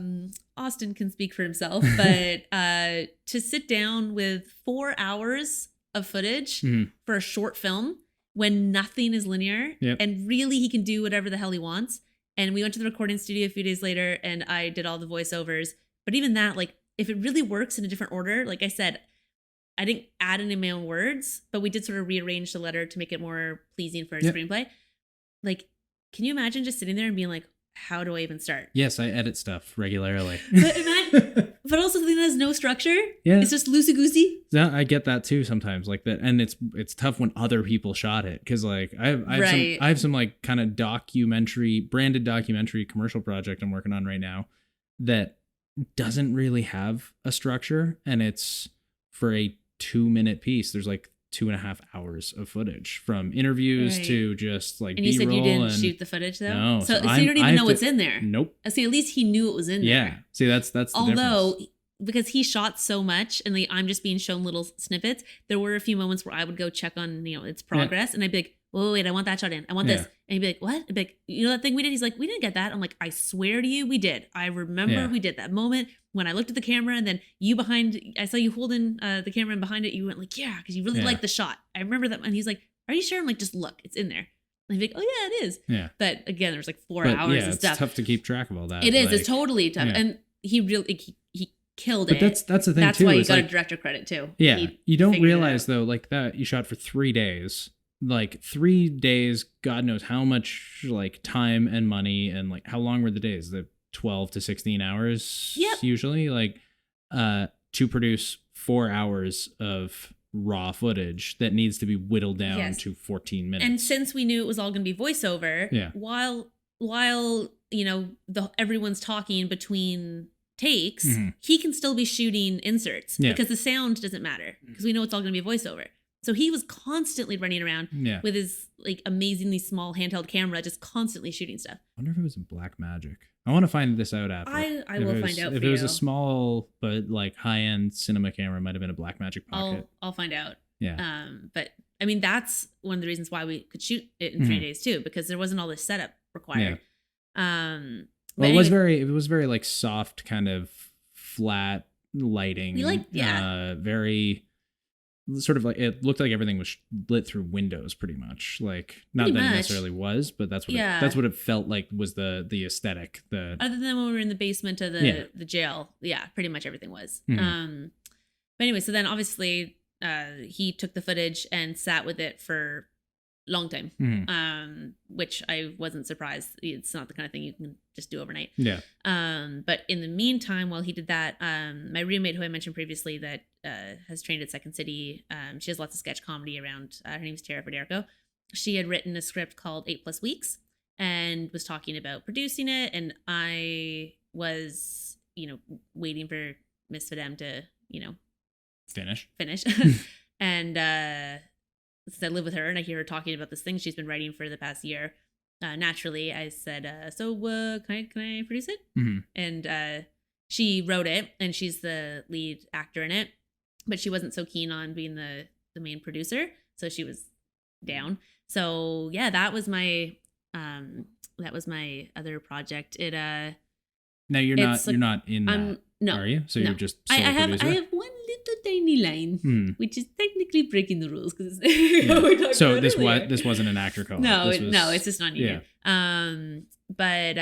Austin can speak for himself, but to sit down with 4 hours of footage for a short film, when nothing is linear and really he can do whatever the hell he wants. And we went to the recording studio a few days later and I did all the voiceovers. But even that, like if it really works in a different order, like I said, I didn't add any of my own words, but we did sort of rearrange the letter to make it more pleasing for a screenplay. Like, can you imagine just sitting there and being like, how do I even start? Yes, I edit stuff regularly. But also something that has no structure. Yeah. It's just loosey-goosey. Yeah, I get that too sometimes, like that. And it's tough when other people shot it. Cause like I have some like kind of branded documentary commercial project I'm working on right now that doesn't really have a structure. And it's for a 2-minute piece. There's like 2.5 hours of footage from interviews to just like B-roll. And you said you didn't shoot the footage though? No. So you don't even know what's in there. Nope. See, at least he knew it was in there. Yeah. See, that's the difference. Because he shot so much and I'm just being shown little snippets, there were a few moments where I would go check on, its progress and I'd be like, wait, I want that shot in. I want this. And he'd be like, what? I'd be like, that thing we did? He's like, we didn't get that. I'm like, I swear to you, we did. I remember we did that moment when I looked at the camera and then I saw you holding the camera and behind it, you went like, yeah, because you really liked the shot. I remember that. And he's like, are you sure? I'm like, just look, it's in there. And he'd be like, oh yeah, it is. Yeah. But again, there's like 4 hours of stuff. It's tough to keep track of all that. It is. It's totally tough. And he really, he killed it. But that's the thing too. That's why you got a director credit too. Yeah. You don't realize though, like that you shot for 3 days. Like 3 days, God knows how much like time and money and like how long were the days? The 12 to 16 hours usually, like to produce 4 hours of raw footage that needs to be whittled down to 14 minutes. And since we knew it was all going to be voiceover, while everyone's talking between takes, he can still be shooting inserts because the sound doesn't matter because we know it's all going to be voiceover. So he was constantly running around with his like amazingly small handheld camera, just constantly shooting stuff. I wonder if it was a Blackmagic. I want to find this out after. I will find out. If it was a small but like high-end cinema camera, it might have been a Blackmagic Pocket. I'll find out. Yeah. But I mean, that's one of the reasons why we could shoot it in 3 days too, because there wasn't all this setup required. Yeah. Well, it was very like soft, kind of flat lighting. We like, very sort of like it looked like everything was lit through windows pretty much. Like not pretty that much. It necessarily was, but that's what that's what it felt like was the aesthetic. Other than when we were in the basement of the jail, pretty much everything was. Mm-hmm. But anyway, so then obviously he took the footage and sat with it for a long time, mm-hmm. Which I wasn't surprised. It's not the kind of thing you can just do overnight. Yeah. But in the meantime, while he did that, my roommate, who I mentioned previously, that has trained at Second City, she has lots of sketch comedy around. Her name is Tara Federico. She had written a script called 8+ Weeks and was talking about producing it. And I was, waiting for Misfit M to, finish. And since I live with her and I hear her talking about this thing she's been writing for the past year, naturally I said, so can I produce it? Mm-hmm. And she wrote it, and she's the lead actor in it, but she wasn't so keen on being the main producer, so she was down. So yeah, that was my other project. It now you're not in that, no, are you? So no. you're just I have one little tiny line, which is technically breaking the rules because it's so this wasn't an actor co-op. No, it's just not you. Yeah. But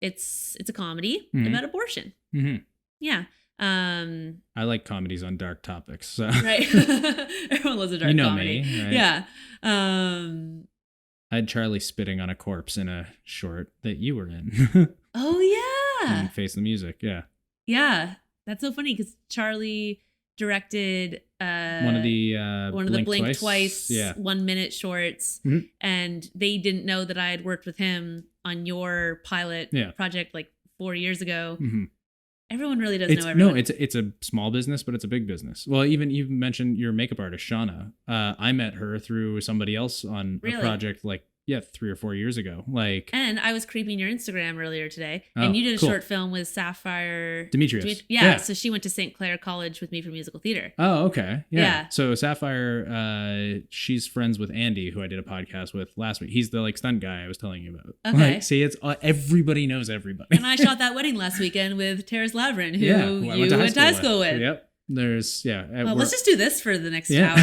it's a comedy about abortion. Mm-hmm. Yeah. I like comedies on dark topics. So. Right. Everyone loves a dark comedy. Me, right? Yeah. I had Charlie spitting on a corpse in a short that you were in. Oh yeah. Face the Music. Yeah. Yeah. That's so funny because Charlie directed one of the Blink Twice 1 minute shorts, mm-hmm. and they didn't know that I had worked with him on your pilot project like 4 years ago. Mm-hmm. Everyone really does know everyone. No, it's a small business, but it's a big business. Well, even you mentioned your makeup artist, Shauna. I met her through somebody else on a project 3 or 4 years ago. And I was creeping your Instagram earlier today, and you did a short film with Sapphire Demetrius. Yeah, so she went to St. Clair College with me for musical theater. Oh, okay. Yeah. So Sapphire, she's friends with Andy, who I did a podcast with last week. He's the stunt guy I was telling you about. Okay. See, it's everybody knows everybody. And I shot that wedding last weekend with Terrace Lavrin, who you went to high school with. Yep. There's Well, let's just do this for the next hour.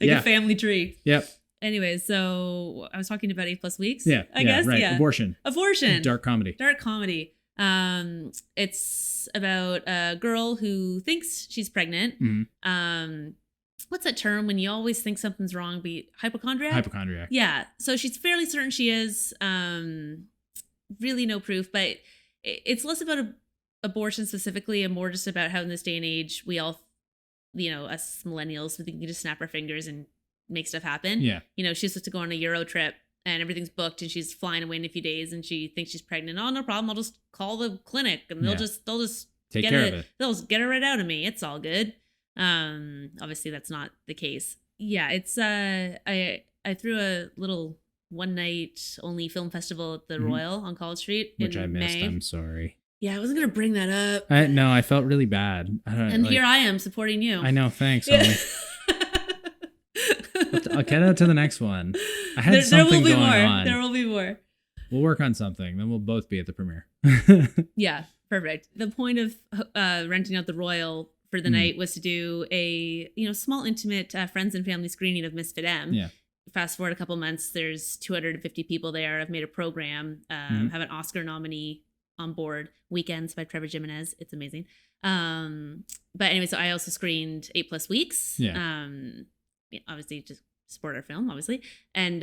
A family tree. Yep. Anyway, so I was talking about 8+ Weeks. I guess. Right. Yeah. Abortion. Dark comedy. It's about a girl who thinks she's pregnant. Mm-hmm. What's that term when you always think something's wrong? Hypochondriac. Yeah. So she's fairly certain she is. Really no proof, but it's less about abortion specifically and more just about how in this day and age we all, us millennials, we think we can just snap our fingers and make stuff happen. Yeah. She's supposed to go on a Euro trip and everything's booked and she's flying away in a few days and she thinks she's pregnant. Oh, no problem. I'll just call the clinic and they'll just take care of it. They'll get her right out of me. It's all good. Obviously that's not the case. Yeah. It's, I threw a little one night only film festival at the Royal on College Street, which I missed. May. I'm sorry. Yeah. I wasn't going to bring that up. No, I felt really bad. Here I am supporting you. I know. Thanks. I'll get out to the next one. I had something going on. There will be more. We'll work on something. Then we'll both be at the premiere. Yeah, perfect. The point of renting out the Royal for the night was to do a small, intimate friends and family screening of Misfit M. Yeah. Fast forward a couple months, there's 250 people there. I've made a program. Have an Oscar nominee on board. Weekends by Trevor Jimenez. It's amazing. But anyway, so I also screened 8+ Weeks. Yeah. Obviously just support our film, obviously. And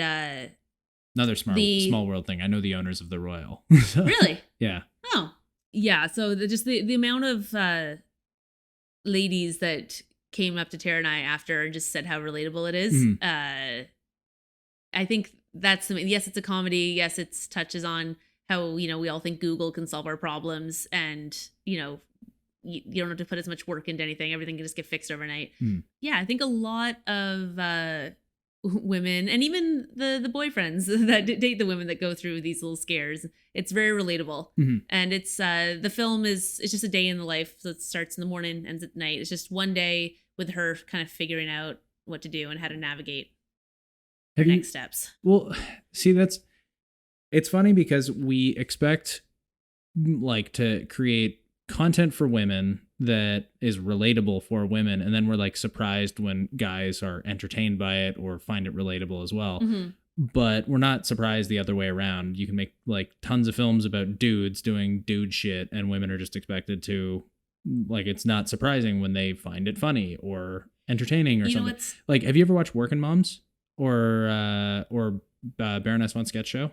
another small world thing. I know the owners of the Royal. Really? Yeah. Oh, yeah. So the amount of ladies that came up to Tara and I after and just said how relatable it is. Mm-hmm. I think that's yes, it's a comedy. Yes, it touches on how we all think Google can solve our problems, and you don't have to put as much work into anything. Everything can just get fixed overnight. Yeah, I think a lot of women and even the boyfriends that date the women that go through these little scares, it's very relatable. Mm-hmm. And it's the film it's just a day in the life. So it starts in the morning, ends at night. It's just one day with her kind of figuring out what to do and how to navigate next steps. Well, see, it's funny because we expect to create content for women that is relatable for women, and then we're like surprised when guys are entertained by it or find it relatable as well. Mm-hmm. But we're not surprised the other way around. You can make like tons of films about dudes doing dude shit, and women are just expected to, like, it's not surprising when they find it funny or entertaining or something. Like, have you ever watched Working Moms or Baroness von Sketch Show?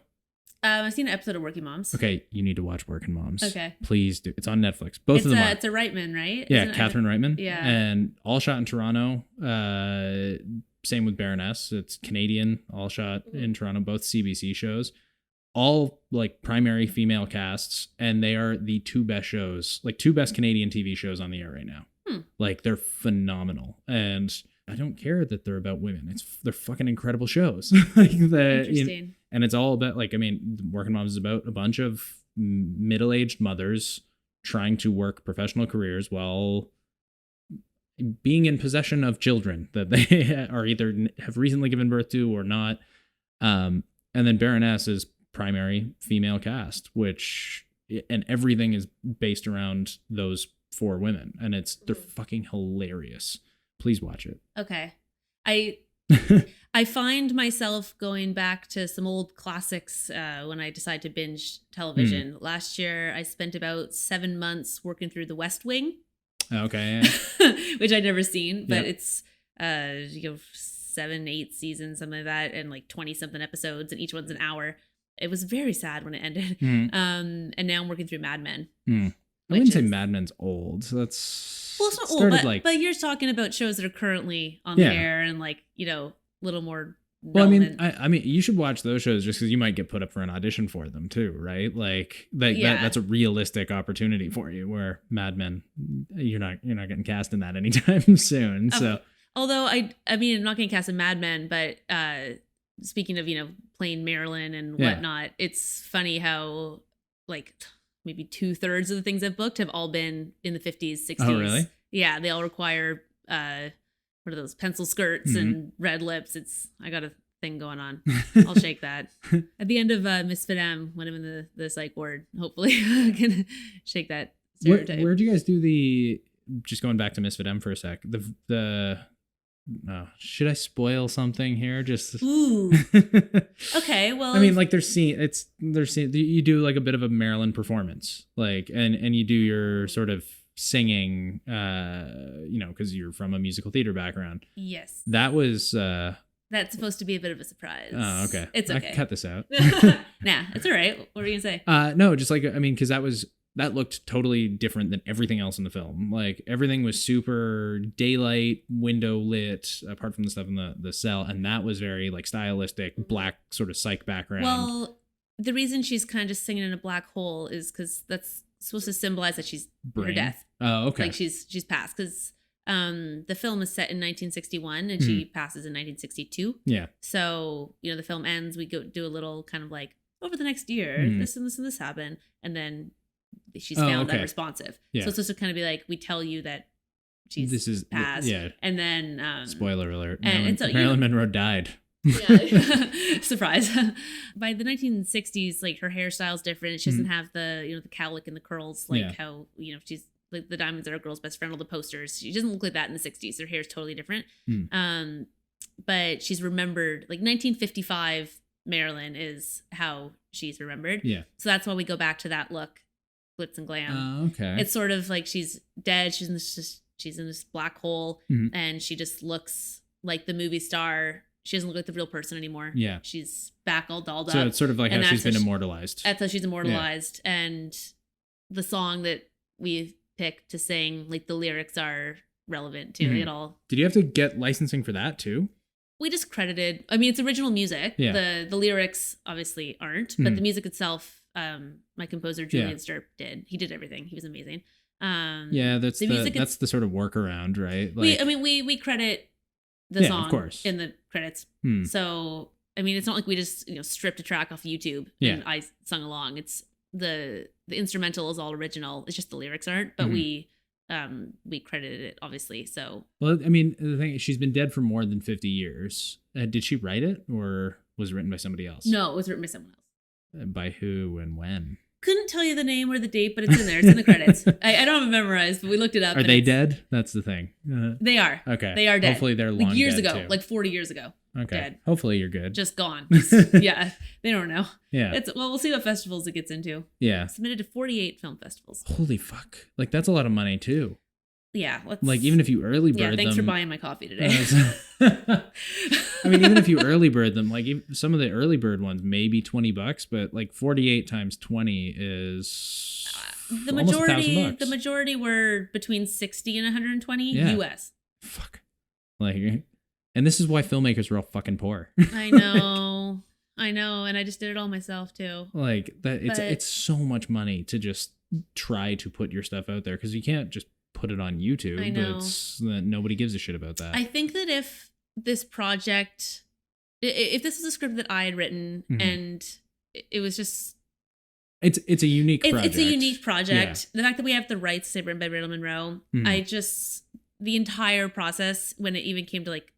I've seen an episode of Working Moms. Okay, you need to watch Working Moms. Okay. Please do. It's on Netflix. Both of them are. It's a Reitman, right? Yeah, Catherine Reitman. Yeah. And all shot in Toronto. Same with Baroness. It's Canadian, all shot in Toronto, both CBC shows. All like primary female casts, and they are the two best shows, like two best Canadian TV shows on the air right now. Like, they're phenomenal. And I don't care that they're about women. They're fucking incredible shows. Interesting. And it's all about, like, I mean, Working Moms is about a bunch of middle-aged mothers trying to work professional careers while being in possession of children that they are either have recently given birth to or not. And then Baroness is primary female cast, and everything is based around those four women, and they're fucking hilarious. Please watch it. Okay. I find myself going back to some old classics when I decide to binge television. Last year, I spent about 7 months working through The West Wing. Okay. Which I'd never seen, but it's 7, 8 seasons, something like that, and like 20-something episodes, and each one's an hour. It was very sad when it ended. And now I'm working through Mad Men. I wouldn't say Mad Men's old. So that's well, it's not old, but you're talking about shows that are currently on the air and like, a little more relevant. Well, I mean, you should watch those shows just because you might get put up for an audition for them too, right? Like that's a realistic opportunity for you. Where Mad Men, you're not getting cast in that anytime soon. So, although I'm not getting cast in Mad Men, but speaking of playing Marilyn and whatnot, it's funny how like maybe 2/3 of the things I've booked have all been in the 50s, 60s. Oh, really? Yeah, they all require what are those, pencil skirts and red lips. I got a thing going on. I'll shake that. At the end of Misfit M, when I'm in the psych ward, hopefully I can shake that stereotype. Where'd you guys do just going back to Misfit M for a sec, should I spoil something here? Just ooh. Okay, well, I mean, like, you do like a bit of a Marilyn performance, like, and you do your sort of singing, because you're from a musical theater background. Yes. That was that's supposed to be a bit of a surprise. Oh, okay. It's okay. I can cut this out. Nah, it's all right. What were you gonna say? No, just like, I mean, because that looked totally different than everything else in the film. Like, everything was super daylight, window lit, apart from the stuff in the cell. And that was very like stylistic, black sort of psych background. Well, the reason she's kind of just singing in a black hole is because that's supposed to symbolize that she's her death. Oh, okay. Like she's passed, because the film is set in 1961 and she passes in 1962. Yeah. So, the film ends, we go do a little kind of like, over the next year, this and this and this happened. And she's found unresponsive. Yeah. So it's just to kind of be like, we tell you that she's passed. Yeah. And then spoiler alert. Marilyn Monroe died. Yeah. Surprise. By the 1960s, like, her hairstyle's different. She doesn't have the the cowlick and the curls, like how she's like the Diamonds Are a Girl's Best Friend, all the posters. She doesn't look like that in the 60s. Her hair's totally different. But she's remembered, like, 1955 Marilyn is how she's remembered. Yeah. So that's why we go back to that look, glitz and glam. Okay. It's sort of like she's dead. She's in this black hole, and she just looks like the movie star. She doesn't look like the real person anymore. Yeah. She's back all dolled up. So it's sort of like how she's been immortalized. That's how she's immortalized. Yeah. And the song that we picked to sing, like, the lyrics are relevant to it all. Did you have to get licensing for that too? We just credited, it's original music. Yeah. The lyrics obviously aren't, but the music itself, my composer Julian Sturp did. He did everything. He was amazing. That's the sort of workaround, right? Like, we credit the song, of course, in the credits. So it's not like we just stripped a track off YouTube and I sung along. It's the instrumental is all original. It's just the lyrics aren't, but we credited it, obviously. So, well, the thing is, she's been dead for more than 50 years. Did she write it, or was it written by somebody else? No, it was written by someone else. By who and when? couldn't tell you the name or the date, but it's in there. It's in the credits. I don't have it memorized, but we looked it up. Are they dead? That's the thing. They are. Okay. They are dead. Hopefully they're long years dead ago, too. like 40 years ago. Okay. Dead. Hopefully you're good. Just gone. Yeah. They don't know. Yeah. Well, we'll see what festivals it gets into. Yeah. Submitted to 48 film festivals. Holy fuck. Like, that's a lot of money too. Yeah. Like, even if you early bird them. Yeah, thanks for buying my coffee today. I mean, even if you early bird them, like some of the early bird ones, maybe $20, but like 48 times 20 is the majority were between 60 and 120 US. Fuck. Like, and this is why filmmakers are all fucking poor. I know. And I just did it all myself too. Like that. It's so much money to just try to put your stuff out there, because you can't just put it on YouTube. I know. That nobody gives a shit about that. I think that if this project, if this was a script that I had written, and it was just, it's a unique project. It's a unique project. Yeah. The fact that we have the rights to say written by Marilyn Monroe, the entire process, when it even came to like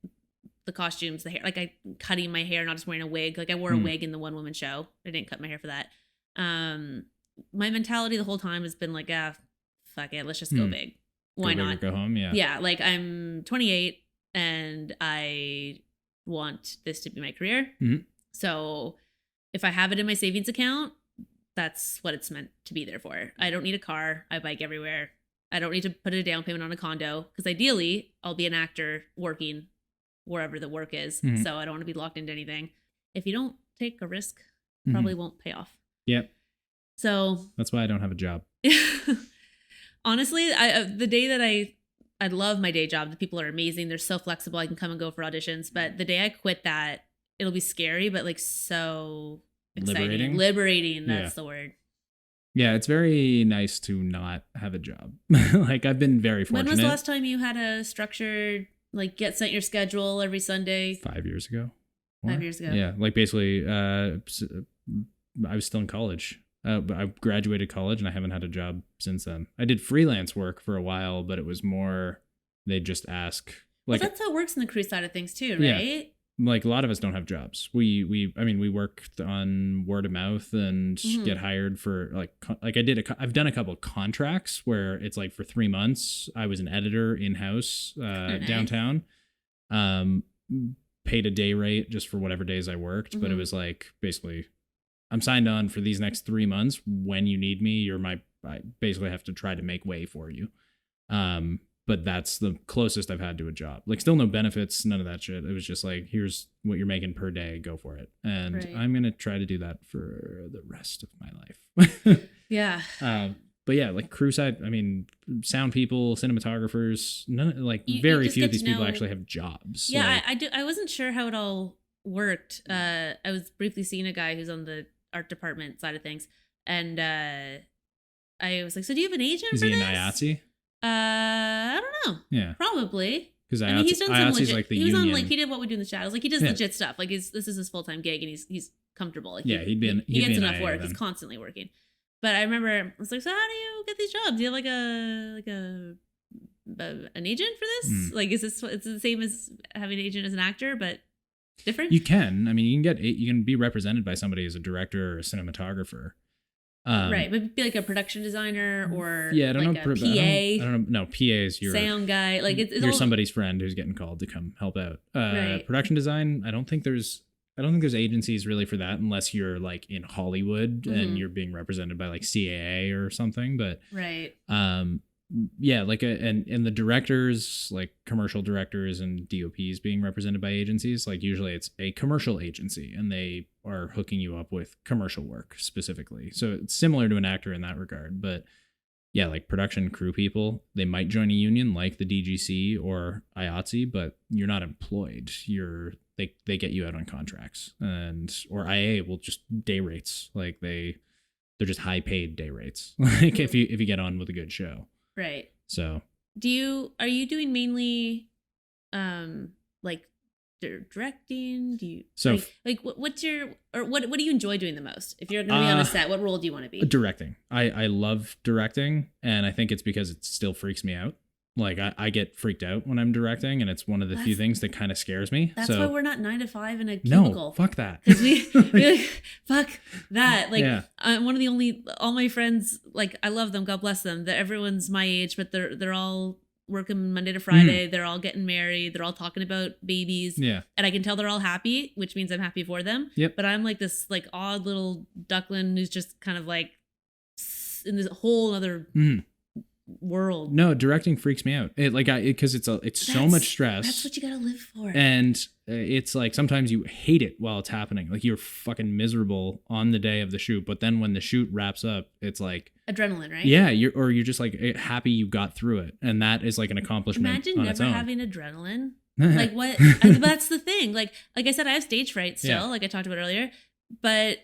the costumes, the hair, like I cutting my hair, not just wearing a wig. Like I wore a wig in the one woman show. I didn't cut my hair for that. My mentality the whole time has been like, fuck it, let's just go big. Why not? Go home, yeah. Yeah, like I'm 28 and I want this to be my career. So if I have it in my savings account, that's what it's meant to be there for. I don't need a car. I bike everywhere. I don't need to put a down payment on a condo, because ideally I'll be an actor working wherever the work is. So I don't want to be locked into anything. If you don't take a risk, probably won't pay off. Yep. So that's why I don't have a job. Honestly, the day that I love my day job, the people are amazing. They're so flexible. I can come and go for auditions. But the day I quit that, it'll be scary, but like so exciting. Liberating. That's the word. Yeah, it's very nice to not have a job. Like I've been very fortunate. When was the last time you had a structured, like get sent your schedule every Sunday? 5 years ago. 5 years ago. Yeah, like basically, I was still in college. I graduated college and I haven't had a job since then. I did freelance work for a while, but it was more, they'd just ask. Like, well, that's how it works in the crew side of things too, right? Yeah. Like a lot of us don't have jobs. We worked on word of mouth and get hired for I've done a couple of contracts where it's like for 3 months, I was an editor in-house downtown, paid a day rate just for whatever days I worked. But it was like, basically, I'm signed on for these next 3 months. When you need me, I basically have to try to make way for you. But that's the closest I've had to a job. Like still no benefits, none of that shit. It was just like, here's what you're making per day, go for it. And I'm going to try to do that for the rest of my life. Yeah. But yeah, like crew side, I mean, sound people, cinematographers, very few of these people actually have jobs. Yeah, I wasn't sure how it all worked. I was briefly seeing a guy who's on the art department side of things, and I was like, so do you have an agent for this? Is he an IATSE? I don't know. Yeah. Probably. Because he's done some legit, like the union. He was on he did What We Do in the Shadows. Like he does legit stuff. Like this is his full-time gig and he's comfortable. Like he gets enough work. He's constantly working. But I remember I was like, so how do you get these jobs? Do you have an agent for this? Like is this it's the same as having an agent as an actor, but different? You can. I mean, you can be represented by somebody as a director or a cinematographer. Right, but be like a production designer or I don't like know. a PA. I don't know. No, PA is your sound guy. Like it's you're somebody's friend who's getting called to come help out. Production design. I don't think there's agencies really for that unless you're like in Hollywood and you're being represented by like CAA or something. But and the directors, like commercial directors and DOPs being represented by agencies, like usually it's a commercial agency and they are hooking you up with commercial work specifically. So it's similar to an actor in that regard. But yeah, like production crew people, they might join a union like the DGC or IATSE, but you're not employed. They get you out on contracts, or IA will just day rates. Like they're just high paid day rates. Like if you get on with a good show. Right. So are you doing mainly like directing? Do you what do you enjoy doing the most? If you're going to be on a set, what role do you want to be? Directing. I love directing, and I think it's because it still freaks me out. Like I get freaked out when I'm directing, and it's one of the few things that kind of scares me. That's why we're not 9 to 5 in a cubicle. No, fuck that. Because we're like, fuck that. Like, I'm one of the only, all my friends, like, I love them, God bless them. That everyone's my age, but they're all working Monday to Friday. They're all getting married. They're all talking about babies. Yeah. And I can tell they're all happy, which means I'm happy for them. Yep. But I'm like this like odd little duckling who's just kind of like in this whole other world. No, directing freaks me out. Because it's so much stress. That's what you gotta live for. And it's like sometimes you hate it while it's happening. Like you're fucking miserable on the day of the shoot, but then when the shoot wraps up, it's like adrenaline, right? Yeah, you're just like happy you got through it, and that is like an accomplishment. Imagine on never its own. having adrenaline. Like what? But that's the thing. Like I said, I have stage fright still. Like I talked about earlier, but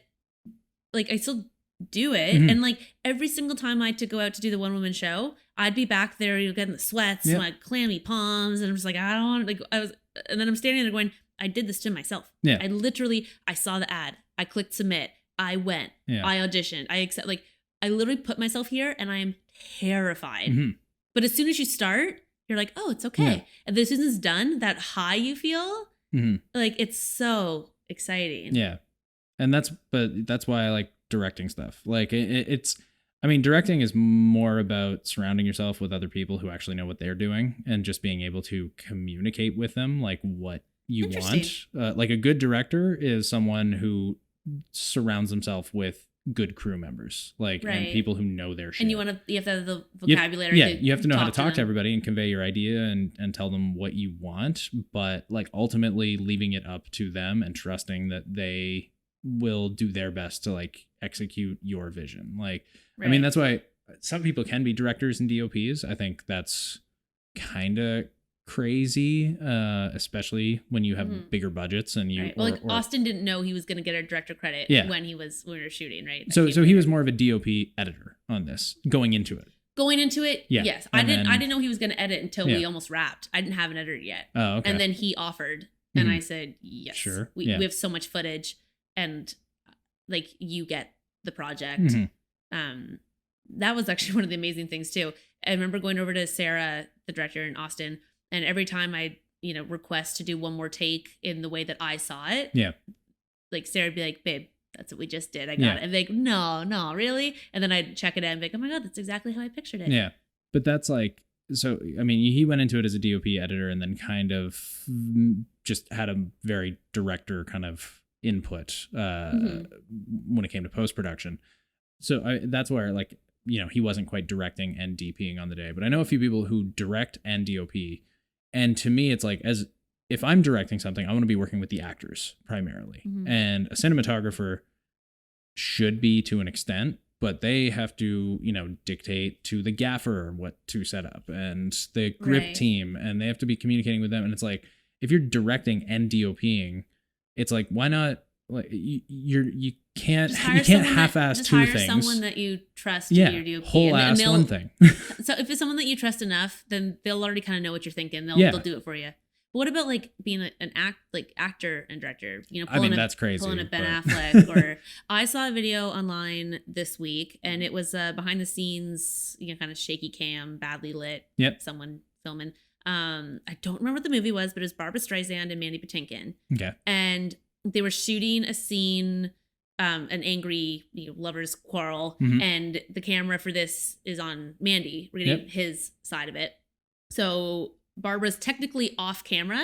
like I still do it. And like every single time I had to go out to do the one woman show, I'd be back there, getting the sweats, my clammy palms, and I'm just like, I don't want, like, and then I'm standing there going, I did this to myself. Yeah. I saw the ad, I clicked submit, I went, I auditioned, I literally put myself here, and I am terrified. But as soon as you start, you're like, oh, it's okay. Yeah. And as soon as it's done, that high you feel, like it's so exciting. Yeah. And that's why I like directing stuff. Like directing is more about surrounding yourself with other people who actually know what they're doing and just being able to communicate with them like what you want. Like a good director is someone who surrounds himself with good crew members, like and people who know their shit. And you have to have the vocabulary. You have to know how to talk to everybody and convey your idea and tell them what you want, but like ultimately leaving it up to them and trusting that they will do their best to like execute your vision. Like, I mean, that's why some people can be directors and DOPs. I think that's kind of crazy, especially when you have bigger budgets and you. Right. Well, Austin didn't know he was going to get a director credit when we were shooting, right? So he was more of a DOP editor on this going into it. Yes. I didn't know he was going to edit until we almost wrapped. I didn't have an editor yet. Oh, okay. And then he offered, and I said yes. Sure. We have so much footage, and like you get the project. That was actually one of the amazing things too. I remember going over to Sarah, the director in Austin, and every time I request to do one more take in the way that I saw it, like Sarah would be like, babe, that's what we just did, I got it. And like, no, really? And then I'd check it out and be like, oh my god, that's exactly how I pictured it. Yeah, but that's like, so I mean, he went into it as a DOP editor and then kind of just had a very director kind of input when it came to post-production. So that's where like, he wasn't quite directing and DPing on the day, but I know a few people who direct and DOP. And to me, it's like, as if I'm directing something, I want to be working with the actors primarily. And a cinematographer should be to an extent, but they have to, dictate to the gaffer what to set up and the grip team, and they have to be communicating with them. And it's like, if you're directing and DOPing, it's like, why not? Like you can't half-ass two things. Someone that you trust. Yeah, your DOP. Whole ass one thing. So if it's someone that you trust enough, then they'll already kind of know what you're thinking. They'll do it for you. But what about like being an actor and director? That's crazy. Pulling a Ben Affleck. Or I saw a video online this week, and it was behind the scenes, kind of shaky cam, badly lit. Yep. Someone filming. I don't remember what the movie was, but it was Barbara Streisand and Mandy Patinkin. Okay. And they were shooting a scene, an angry lovers quarrel, and the camera for this is on Mandy. We're getting his side of it. So Barbara's technically off camera,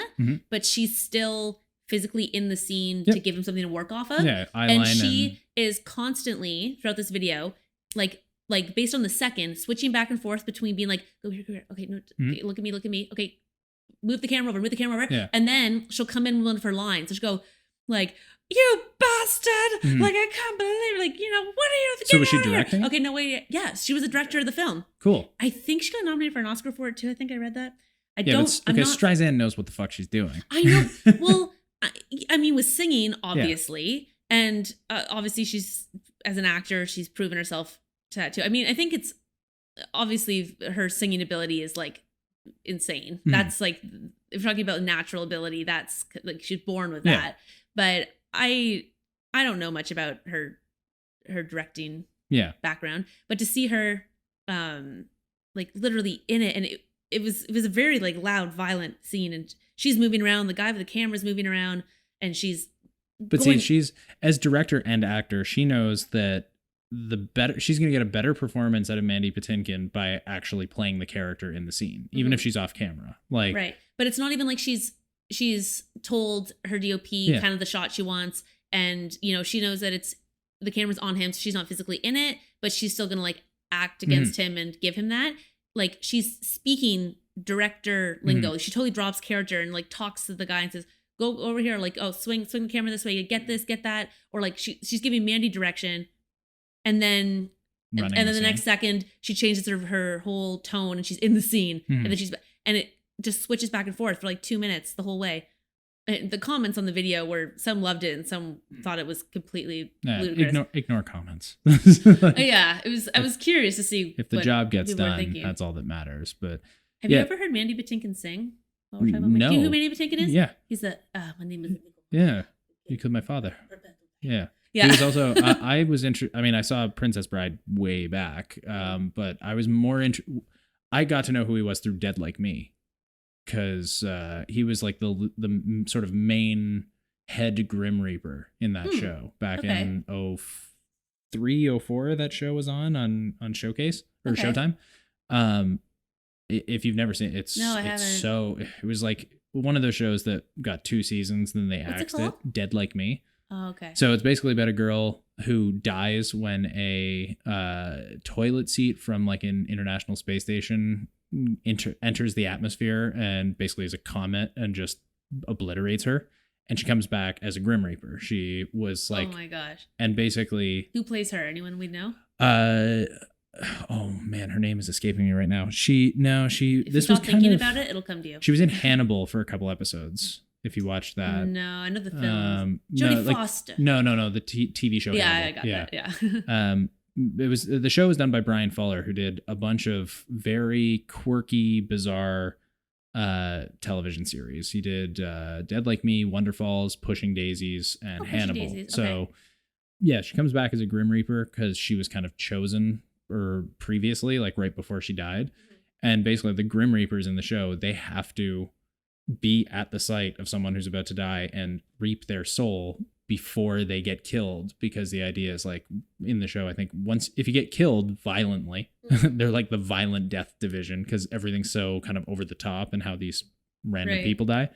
but she's still physically in the scene to give him something to work off of. Yeah, and she is constantly throughout this video, like based on the second, switching back and forth between being like, go here, okay, no, okay, look at me, okay, move the camera over, and then she'll come in with one of her lines. So she'll go like, you bastard! Like, I can't believe, like, what are you? So was she directing? Okay, no, wait, yes, she was a director of the film. Cool. I think she got nominated for an Oscar for it too. I think I read that. Streisand knows what the fuck she's doing. I know. Well, I mean, with singing, obviously, and obviously she's, as an actor, she's proven herself to. I mean, I think it's obviously her singing ability is like insane. That's like, if we're talking about natural ability, that's like she's born with that. But I don't know much about her directing background, but to see her like literally in it, and it was a very like loud, violent scene, and she's moving around. The guy with the camera's moving around, and she's. But see, she's as director and actor, she knows that she's going to get a better performance out of Mandy Patinkin by actually playing the character in the scene, even if she's off camera. Like, right, but it's not even like she's told her DOP kind of the shot she wants, and you know she knows that it's the camera's on him, so she's not physically in it, but she's still going to like act against him and give him that. Like she's speaking director lingo. She totally drops character and like talks to the guy and says, go over here, like, oh, swing the camera this way, get this, get that. Or like she's giving Mandy direction, and then the next second she changes her whole tone and she's in the scene, and then it just switches back and forth for like 2 minutes the whole way. And the comments on the video were some loved it and some thought it was completely ludicrous. Ignore comments. Yeah, it was. I was curious to see if the job gets done. That's all that matters. But have you ever heard Mandy Patinkin sing? While we're talking about no. Do you know who Mandy Patinkin is? Yeah. He's my name is. Yeah. You killed my father. Yeah. Yeah. He was also. I was interested. I mean, I saw Princess Bride way back, but I was more I got to know who he was through Dead Like Me, because he was like the sort of main head Grim Reaper in that show back in 03, 04. That show was on Showcase or Showtime. If you've never seen it, I haven't. It was like one of those shows that got 2 seasons, then they axed it. Dead Like Me. Oh, okay. So it's basically about a girl who dies when a toilet seat from like an International Space Station enters the atmosphere and basically is a comet and just obliterates her. And she comes back as a Grim Reaper. She was like, oh my gosh. And basically, who plays her? Anyone we know? Oh man, her name is escaping me right now. If this was kind thinking of about it, it'll come to you. She was in Hannibal for a couple episodes. If you watched that, no, I know the film. Jodie Foster. No, the TV show. Yeah, Hannibal. I got that. Yeah. The show was done by Brian Fuller, who did a bunch of very quirky, bizarre television series. He did Dead Like Me, Wonder Falls, Pushing Daisies, and Hannibal. Pushing Daisies. So yeah, she comes back as a Grim Reaper because she was kind of chosen previously, like right before she died. And basically the Grim Reapers in the show, they have to be at the site of someone who's about to die and reap their soul before they get killed, because the idea is like in the show, I think if you get killed violently, they're like the violent death division because everything's so kind of over the top and how these random people die.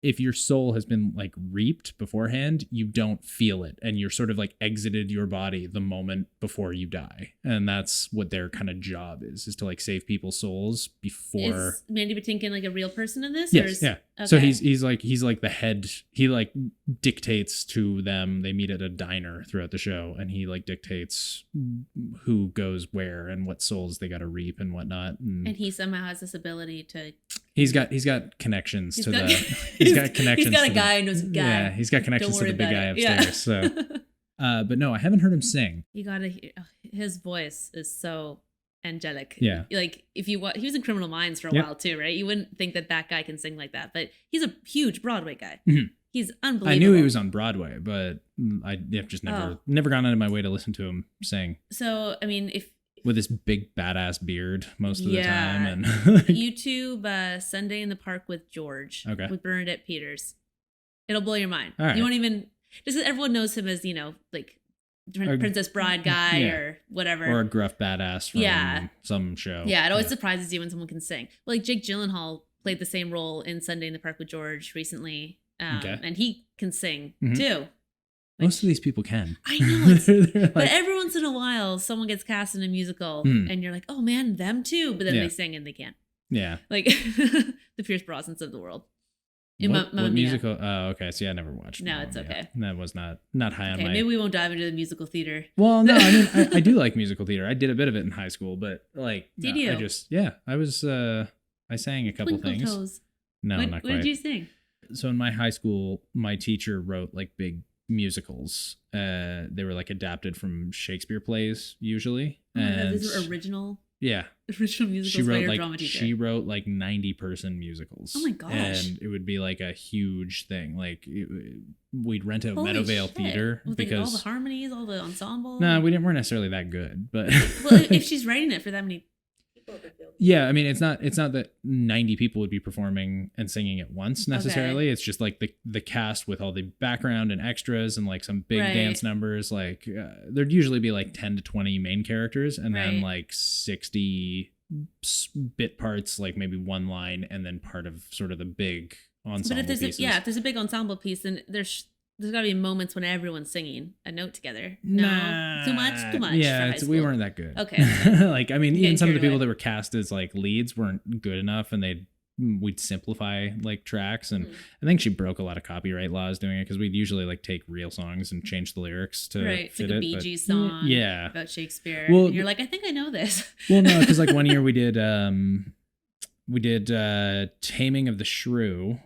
If your soul has been like reaped beforehand, you don't feel it. And you're sort of like exited your body the moment before you die. And that's what their kind of job is to like save people's souls before. Is Mandy Patinkin like a real person in this? Yes. Yeah. Okay. So he's like the head. He like dictates to them. They meet at a diner throughout the show, and he like dictates who goes where and what souls they got to reap and whatnot. And he somehow has this ability to. He's got connections to the. He's got connections. He's got a guy who knows a guy. Yeah, he's got connections to the big guy upstairs. Yeah. So, but no, I haven't heard him sing. You gotta hear. His voice is so angelic. Yeah. Like if you he was in Criminal Minds for a while too, right? You wouldn't think that guy can sing like that, but he's a huge Broadway guy. Mm-hmm. He's unbelievable. I knew he was on Broadway, but I've just never gone out of my way to listen to him sing. So I mean, with this big badass beard most of the time, and YouTube Sunday in the Park with George, with Bernadette Peters, it'll blow your mind. Right. You won't even just everyone knows him as like Princess Bride guy or whatever, or a gruff badass from some show. Yeah, it always surprises you when someone can sing. Well, like Jake Gyllenhaal played the same role in Sunday in the Park with George recently, and he can sing too. Most of these people can. I know. But every once in a while, someone gets cast in a musical and you're like, oh man, them too. But then they sing and they can't. Yeah. Like the Pierce Brosnans of the world. What musical? Oh, okay. See, I never watched. No, it's okay. That was not high on my... Maybe we won't dive into the musical theater. Well, no, I mean, I do like musical theater. I did a bit of it in high school, but like... Did you? I was... I sang a couple Twinkle things. Toes. No, not quite. What did you sing? So in my high school, my teacher wrote like big musicals. They were like adapted from Shakespeare plays usually. And these are original. Yeah. Original musicals. She wrote like 90-person musicals. Oh my gosh. And it would be like a huge thing. Like we'd rent out Meadowvale Theater because all the harmonies, all the ensemble. No, we weren't necessarily that good, but well, if she's writing it for that many people, Yeah, I mean, it's not that 90 people would be performing and singing at once necessarily. Okay. It's just like the cast with all the background and extras and like some big dance numbers. Like there'd usually be like 10 to 20 main characters and then like 60 bit parts, like maybe one line and then part of sort of the big ensemble. But if there's pieces. If there's a big ensemble piece, then there's got to be moments when everyone's singing a note together. No, too much. Yeah, we weren't that good. Okay. Like, I mean, even some of the people that were cast as like leads weren't good enough, and we'd simplify like tracks, and I think she broke a lot of copyright laws doing it because we'd usually like take real songs and change the lyrics to fit like a Bee Gees song, about Shakespeare. Well, and you're like, I think I know this. Well, no, because like one year we did Taming of the Shrew.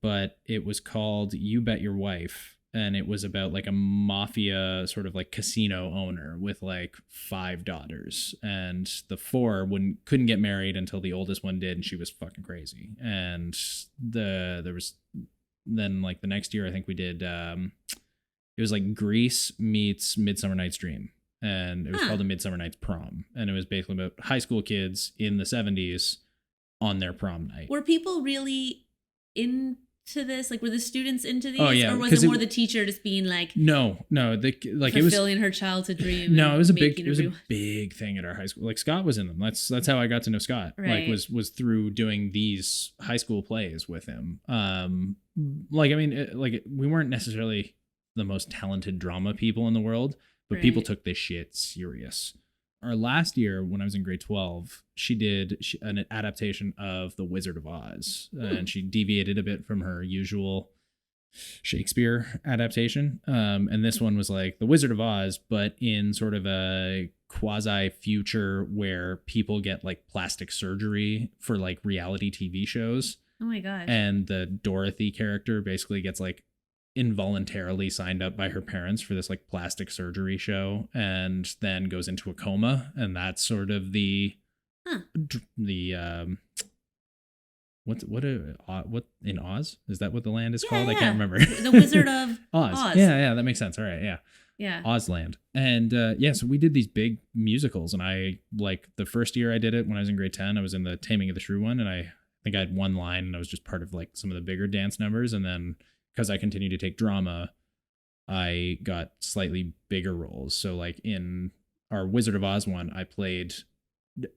But it was called You Bet Your Wife, and it was about like a mafia sort of like casino owner with like 5 daughters, and the 4 couldn't get married until the oldest one did, and she was fucking crazy. And there was then like the next year I think we did it was like Grease meets Midsummer Night's Dream, and it was called the Midsummer Night's Prom, and it was basically about high school kids in the 70s on their prom night. Were people really into this? Like, were the students into these? Oh, yeah, or was it more the teacher just being like, no, fulfilling her childhood dream? No, it was a big thing at our high school. Like, Scott was in them. That's how I got to know Scott. Right. Like, was through doing these high school plays with him. Like, I mean, we weren't necessarily the most talented drama people in the world, but people took this shit serious. Our last year, when I was in grade 12, she did an adaptation of The Wizard of Oz, and she deviated a bit from her usual Shakespeare adaptation. And this one was like The Wizard of Oz, but in sort of a quasi future where people get like plastic surgery for like reality TV shows. Oh my gosh. And the Dorothy character basically gets like involuntarily signed up by her parents for this like plastic surgery show, and then goes into a coma, and that's sort of the what in Oz, is that what the land is called? I can't remember. The Wizard of Oz. Yeah, that makes sense. All right, yeah, Ozland. And so we did these big musicals, and I like the first year I did it when I was in grade 10, I was in the Taming of the Shrew one, and I think I had one line, and I was just part of like some of the bigger dance numbers, and then because I continued to take drama, I got slightly bigger roles. So like in our Wizard of Oz one, I played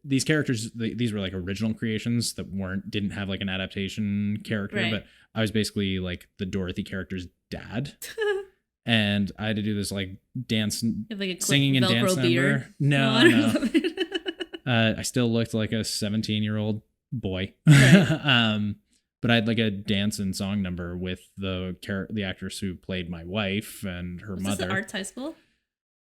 these characters. These were like original creations that didn't have like an adaptation character, but I was basically like the Dorothy character's dad. And I had to do this like dance, like singing and Velcro dance beard. Number. No. I still looked like a 17-year-old boy. Right. But I had like a dance and song number with the actress who played my wife and her mother. Was this at Arts High School?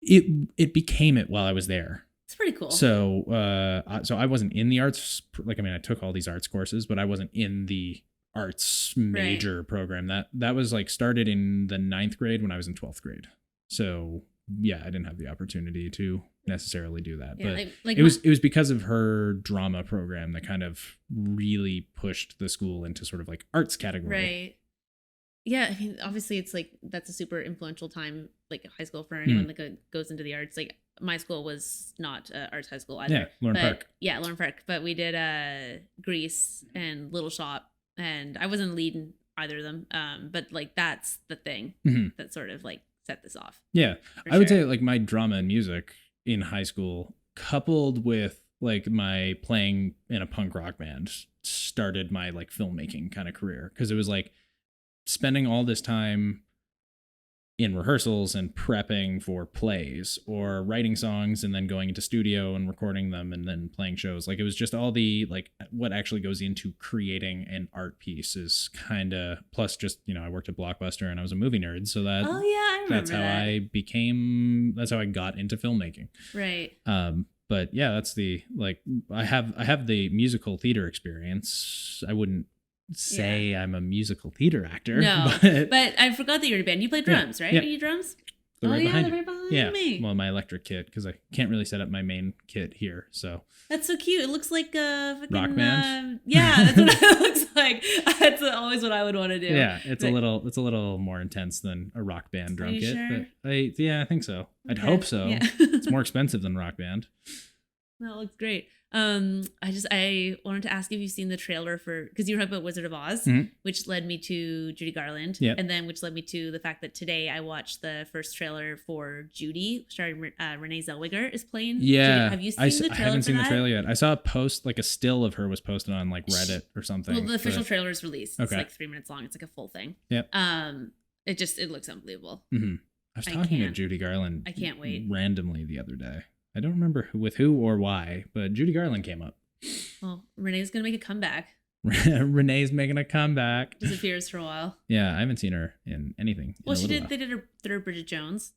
It became it while I was there. It's pretty cool. So I wasn't in the arts. Like, I mean, I took all these arts courses, but I wasn't in the arts major program. That was like started in the 9th grade when I was in 12th grade. So yeah, I didn't have the opportunity to necessarily do that, but it was because of her drama program that kind of really pushed the school into sort of like arts category. Right. Yeah, I mean, obviously it's like that's a super influential time, like high school for anyone that goes into the arts. Like my school was not arts high school either. Yeah, Lauren Park. Yeah, Lauren Park. But we did Grease and Little Shop, and I wasn't leading either of them. But like that's the thing that sort of like set this off. Yeah, I would say like my drama and music in high school, coupled with like my playing in a punk rock band, started my like filmmaking kind of career, because it was like spending all this time in rehearsals and prepping for plays or writing songs and then going into studio and recording them and then playing shows. Like it was just all the like what actually goes into creating an art piece is kind of, plus just, you know, I worked at Blockbuster and I was a movie nerd. So that, that's how I got into filmmaking. Right. But yeah, that's the, like, I have the musical theater experience. I wouldn't say I'm a musical theater actor. No, but I forgot that you're in a band. You play drums, right? Yeah. Are you drums? They're right behind me. Well, my electric kit, because I can't really set up my main kit here. So that's so cute. It looks like a fucking, rock band. Yeah, that's what it looks like. That's always what I would want to do. Yeah, it's a little more intense than a rock band drum kit. Sure? But I think so. I'd hope so. Yeah. It's more expensive than rock band. That looks great. I wanted to ask if you've seen the trailer for, because you were talking about Wizard of Oz, which led me to Judy Garland, and then which led me to the fact that today I watched the first trailer for Judy, starring Renee Zellweger is playing. Yeah, Judy. Have you seen the trailer? I haven't seen the trailer yet. I saw a post, like a still of her was posted on like Reddit or something. Well, the official trailer is released. It's like 3 minutes long. It's like a full thing. Yep. It looks unbelievable. I was talking to Judy Garland. I can't wait. Randomly the other day. I don't remember with who or why, but Judy Garland came up. Well, Renee's gonna make a comeback. Renee's making a comeback. Disappears for a while. Yeah, I haven't seen her in anything. Well, she did. They did her third Bridget Jones.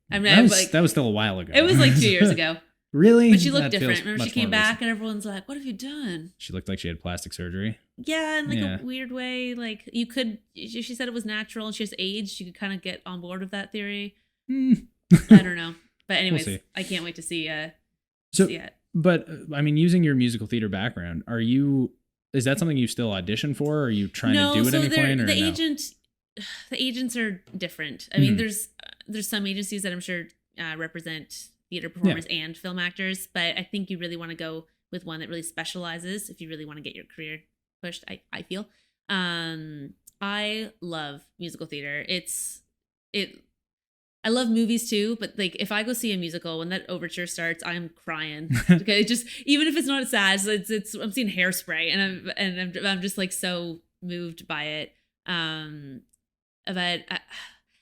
I mean, that was still a while ago. It was like 2 years ago. Really? But she looked different. Remember, she came back and everyone's like, "What have you done?" She looked like she had plastic surgery. Yeah, in like a weird way. Like you could. She said it was natural and she was aged. You could kind of get on board with that theory. I don't know. But anyways, we'll I can't wait to see it. But I mean, using your musical theater background, is that something you still audition for? Or are you trying to do it at any point? Or the agents are different. I mean, there's some agencies that I'm sure represent theater performers and film actors, but I think you really want to go with one that really specializes if you really want to get your career pushed. I feel. I love musical theater. I love movies too, but like if I go see a musical, when that overture starts, I'm crying. Okay, just even if it's not sad, so it's I'm seeing Hairspray, and I'm just like so moved by it. But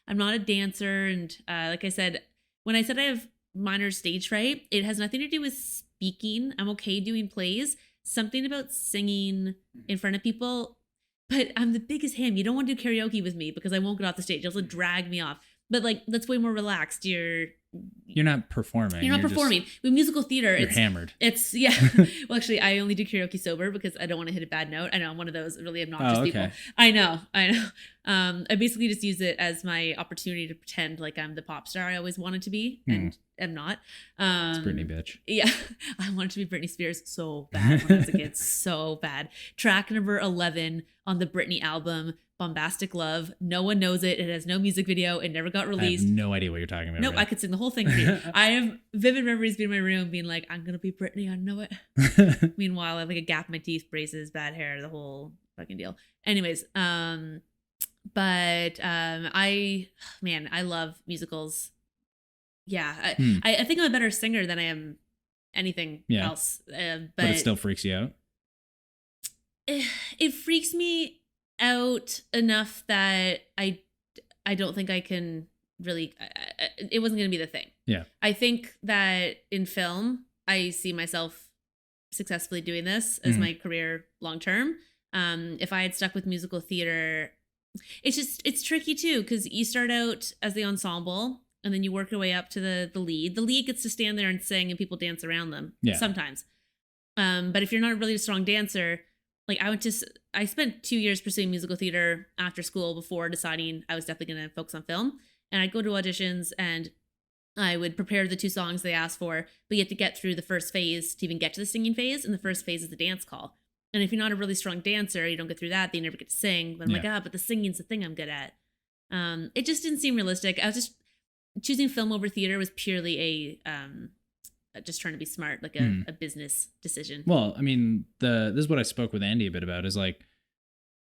I'm not a dancer, and like I said, when I said I have minor stage fright, it has nothing to do with speaking. I'm okay doing plays. Something about singing in front of people, but I'm the biggest ham. You don't want to do karaoke with me because I won't get off the stage. You'll drag me off. But like that's way more relaxed. You're not performing. You're not performing. With musical theater, you're hammered. It's Well, actually, I only do karaoke sober because I don't want to hit a bad note. I know I'm one of those really obnoxious people. I know. I basically just use it as my opportunity to pretend like I'm the pop star I always wanted to be, and am not. It's Britney, bitch. Yeah, I wanted to be Britney Spears so bad when I was a kid, so bad. Track number 11 on the Britney album, Bombastic Love. No one knows it. It has no music video. It never got released. I have no idea what you're talking about. Nope, I could sing the whole thing for you. I have vivid memories being in my room being like, I'm going to be Britney. I know it. Meanwhile, I have like a gap in my teeth, braces, bad hair, the whole fucking deal. Anyways, I love musicals. Yeah. I think I'm a better singer than I am anything else. But it still freaks you out? It freaks me out enough that I don't think I can really it wasn't going to be the thing. Yeah. I think that in film I see myself successfully doing this as my career long term. If I had stuck with musical theater, it's tricky too, because you start out as the ensemble and then you work your way up to the lead. The lead gets to stand there and sing and people dance around them sometimes. But if you're not a really strong dancer, like I spent 2 years pursuing musical theater after school before deciding I was definitely going to focus on film. And I'd go to auditions and I would prepare the 2 songs they asked for, but you have to get through the first phase to even get to the singing phase. And the first phase is the dance call. And if you're not a really strong dancer, you don't get through that, then you never get to sing. But I'm like, but the singing's the thing I'm good at. It just didn't seem realistic. I was just choosing film over theater was purely just trying to be smart, like a business decision. Well, I mean, this is what I spoke with Andy a bit about, is like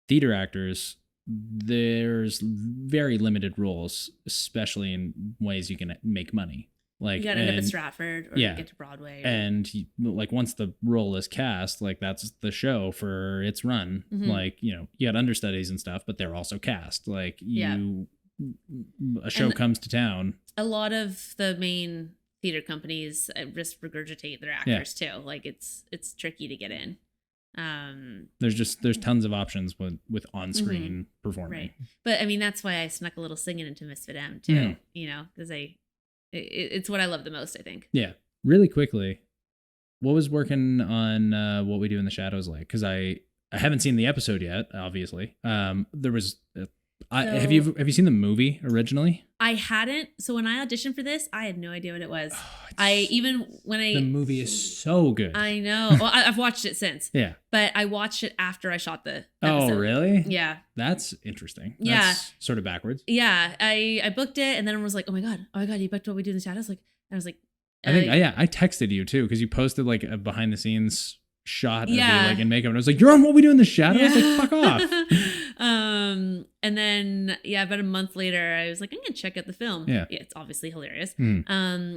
theater actors, there's very limited roles, especially in ways you can make money. Like you got to end up at Stratford or get to Broadway. And like once the role is cast, like that's the show for its run. Like, you got understudies and stuff, but they're also cast. Like a show comes to town. A lot of the main theater companies just regurgitate their actors too. Like it's tricky to get in. There's tons of options with on-screen performing. Right. But I mean, that's why I snuck a little singing into Misfit M too, because it's what I love the most, I think. Yeah. Really quickly, what was working on What We Do in the Shadows like? Because I haven't seen the episode yet, obviously. There was have you seen the movie originally? I hadn't. So when I auditioned for this, I had no idea what it was. The movie is so good. I know. Well, I've watched it since. Yeah. But I watched it after I shot the episode. Oh, really? Yeah. That's interesting. Yeah. That's sort of backwards. Yeah. I booked it and then I was like, oh my God, you booked What We Do in the Shadows? Like, I was like, I think I texted you too because you posted like a behind the scenes shot of you like in makeup, and I was like, "You're on What We Do in the Shadows." Like, fuck off. And then about a month later, I was like, I'm gonna check out the film. Yeah, it's obviously hilarious. In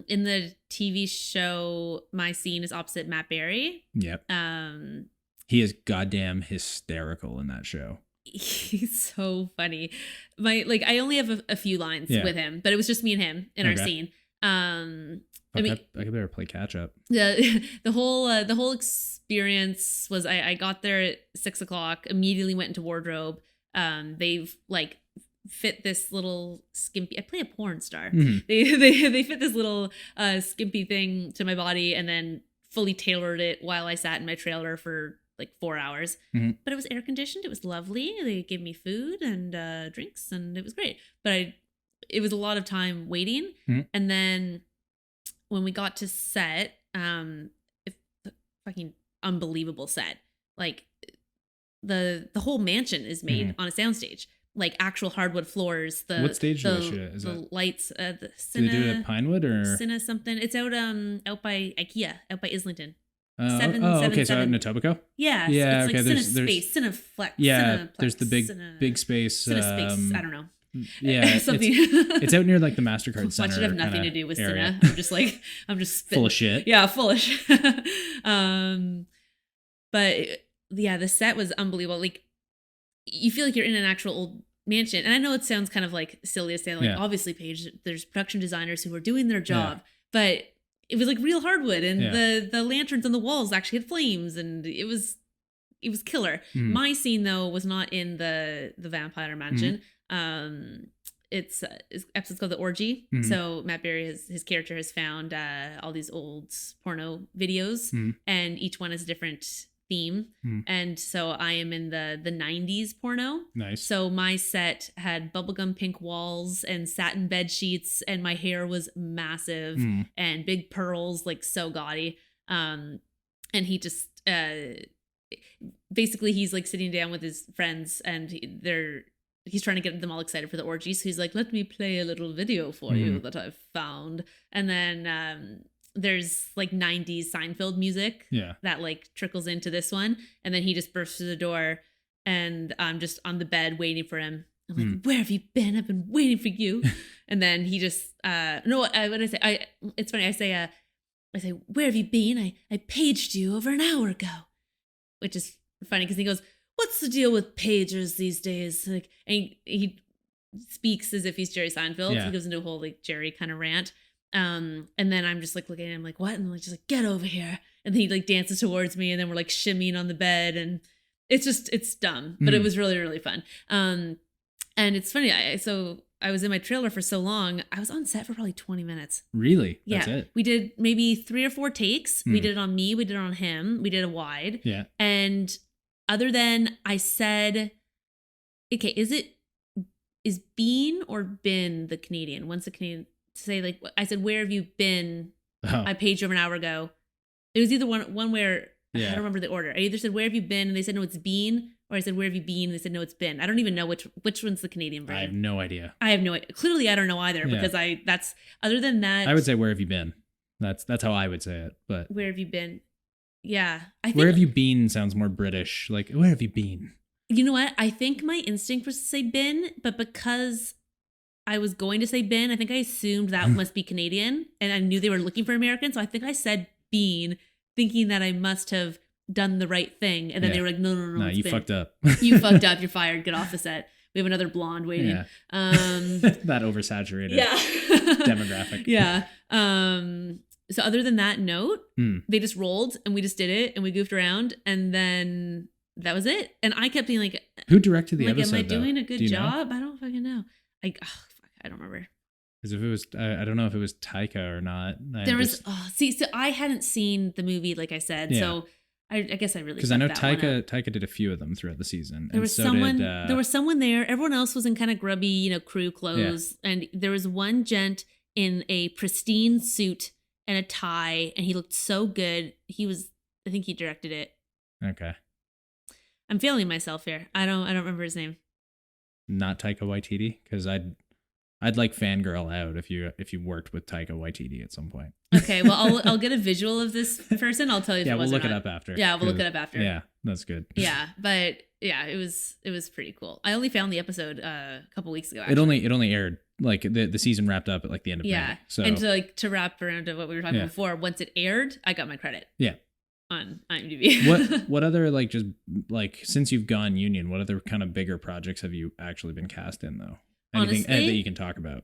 the TV show, my scene is opposite Matt Berry. Yep. He is goddamn hysterical in that show. He's so funny. I only have a few lines with him, but it was just me and him in our scene. I could better play catch up. The whole experience was I got there at 6:00, immediately went into wardrobe. They've like fit this little skimpy. I play a porn star. Mm-hmm. They fit this little skimpy thing to my body and then fully tailored it while I sat in my trailer for like 4 hours. Mm-hmm. But it was air conditioned. It was lovely. They gave me food and drinks, and it was great. But it was a lot of time waiting, and then when we got to set, it's a fucking unbelievable set. Like the whole mansion is made on a soundstage, like actual hardwood floors. What stage is it? Lights. The Cine, do they do it at Pinewood or Cine something? It's out by IKEA, out by Islington. Okay, so out in Etobicoke? Yeah. Yeah, it's okay. Like Cinesplex, Cineflex. Yeah, Cineplex, there's the big space. Cinesplex, I don't know. Yeah, something. It's out near like the MasterCard Center. Watch it have nothing to do with area. Cine. I'm just spitting. Full of shit. Yeah, full of shit. But yeah, the set was unbelievable. Like, you feel like you're in an actual old mansion. And I know it sounds kind of like silly to say, like, obviously, Paige, there's production designers who are doing their job, but it was like real hardwood, and the lanterns on the walls actually had flames, and it was killer. Mm. My scene though was not in the vampire mansion. It's episode's called The Orgy. So Matt Berry, his character has found all these old porno videos, and each one has a different theme. And so I am in the 90s porno. Nice. So my set had bubblegum pink walls and satin bed sheets, and my hair was massive and big pearls, like so gaudy. And he just basically he's like sitting down with his friends, and he's trying to get them all excited for the orgy. So he's like, let me play a little video for you that I've found. And then there's like 90s Seinfeld music that like trickles into this one. And then he just bursts through the door, and I'm just on the bed waiting for him. I'm like, where have you been? I've been waiting for you. And then he just, what I say? It's funny. I say, where have you been? I paged you over an hour ago, which is funny because he goes, what's the deal with pagers these days? Like, and he speaks as if he's Jerry Seinfeld. Yeah. He goes into a whole like Jerry kind of rant. And then I'm just like looking at him like, what? And I'm like, just like, get over here. And then he like dances towards me, and then we're like shimmying on the bed, and it's dumb, but it was really, really fun. And it's funny. I was in my trailer for so long. I was on set for probably 20 minutes. Really? That's it? We did maybe 3 or 4 takes. We did it on me. We did it on him. We did a wide. Yeah. And other than I said, okay, is Bean or Bin the Canadian? Once the Canadian say like, I said, where have you been? I paged you over an hour ago. It was either one where I don't remember the order. I either said, where have you been? And they said, no, it's Bean. Or I said, where have you been? And they said, no, it's been. I don't even know which one's the Canadian brain. I have no idea. Clearly, I don't know either because other than that. I would say, where have you been? That's how I would say it. But where have you been? Yeah. I think, where have you been sounds more British. Like, where have you been? You know what? I think my instinct was to say bin, but because I was going to say bin, I think I assumed that must be Canadian, and I knew they were looking for American. So I think I said bean, thinking that I must have done the right thing. And then they were like, no, you bin. Fucked up. You fucked up. You're fired. Get off the set. We have another blonde waiting. Yeah. That oversaturated demographic. Yeah. So other than that note, they just rolled, and we just did it, and we goofed around, and then that was it. And I kept being like, who directed the episode? Am I doing a good job? I don't fucking know. I don't remember. Because if it was, I don't know if it was Taika or not. So I hadn't seen the movie, like I said. Yeah. So I guess I really, because I know Taika did a few of them throughout the season. There was someone there. Everyone else was in kind of grubby, crew clothes, and there was one gent in a pristine suit and a tie, and he looked so good. I think he directed it. Okay. I'm failing myself here. I don't remember his name. Not Taika Waititi, because I'd like fangirl out if you worked with Taika Waititi at some point. Okay, well, I'll get a visual of this person. I'll tell you. Yeah, we'll look it up after. Yeah, we'll look it up after. Yeah, that's good. Yeah, but yeah, it was pretty cool. I only found the episode a couple weeks ago. Actually. It only aired like the season wrapped up at like the end of May. So and to wrap around to what we were talking about before, once it aired, I got my credit. Yeah. On IMDb. what other like just like since you've gone union, what other kind of bigger projects have you actually been cast in though? Anything honestly, that you can talk about?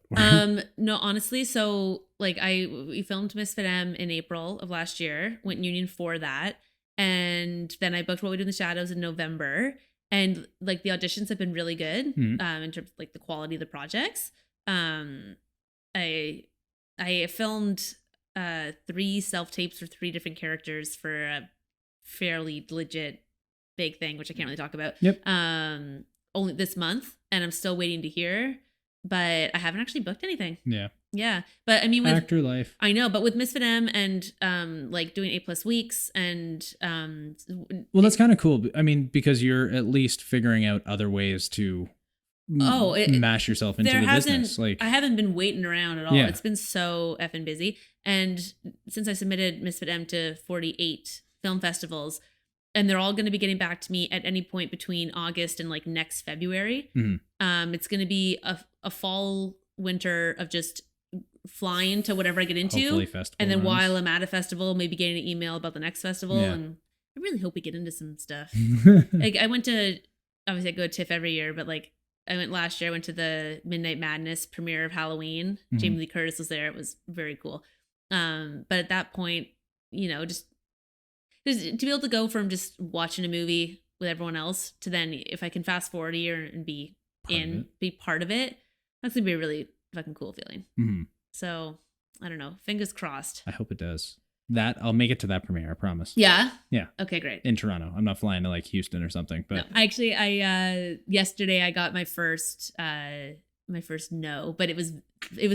No, honestly, so like we filmed Misfit M in April of last year, went union for that, and then I booked What We Do in the Shadows in November, and like the auditions have been really good in terms of like the quality of the projects. I filmed 3 self-tapes for 3 different characters for a fairly legit big thing, which I can't really talk about. Yep. Only this month, and I'm still waiting to hear, but I haven't actually booked anything. Yeah, but I mean, with actor life, I know, but with Misfit M and like doing 8+ weeks and well, that's kind of cool. I mean, because you're at least figuring out other ways to mash yourself into the business. Like I haven't been waiting around at all. Yeah. It's been so effing busy, and since I submitted Misfit M to 48 film festivals, and they're all going to be getting back to me at any point between August and like next February. It's going to be a fall winter of just flying to whatever I get into, and then while I'm at a festival, maybe getting an email about the next festival. And I really hope we get into some stuff. Like I went to, obviously I go to TIFF every year, but like I went last year. I went to the Midnight Madness premiere of Halloween. Jamie Lee Curtis was there. It was very cool. But at that point, you know, just to be able to go from just watching a movie with everyone else to then, if I can fast forward a year and be part of it, that's gonna be a really fucking cool feeling. So I don't know. Fingers crossed. I hope it does. That I'll make it to that premiere. I promise. Yeah. Yeah. Okay, great. In Toronto. I'm not flying to like Houston or something. But no, actually, I yesterday I got my first no, but it was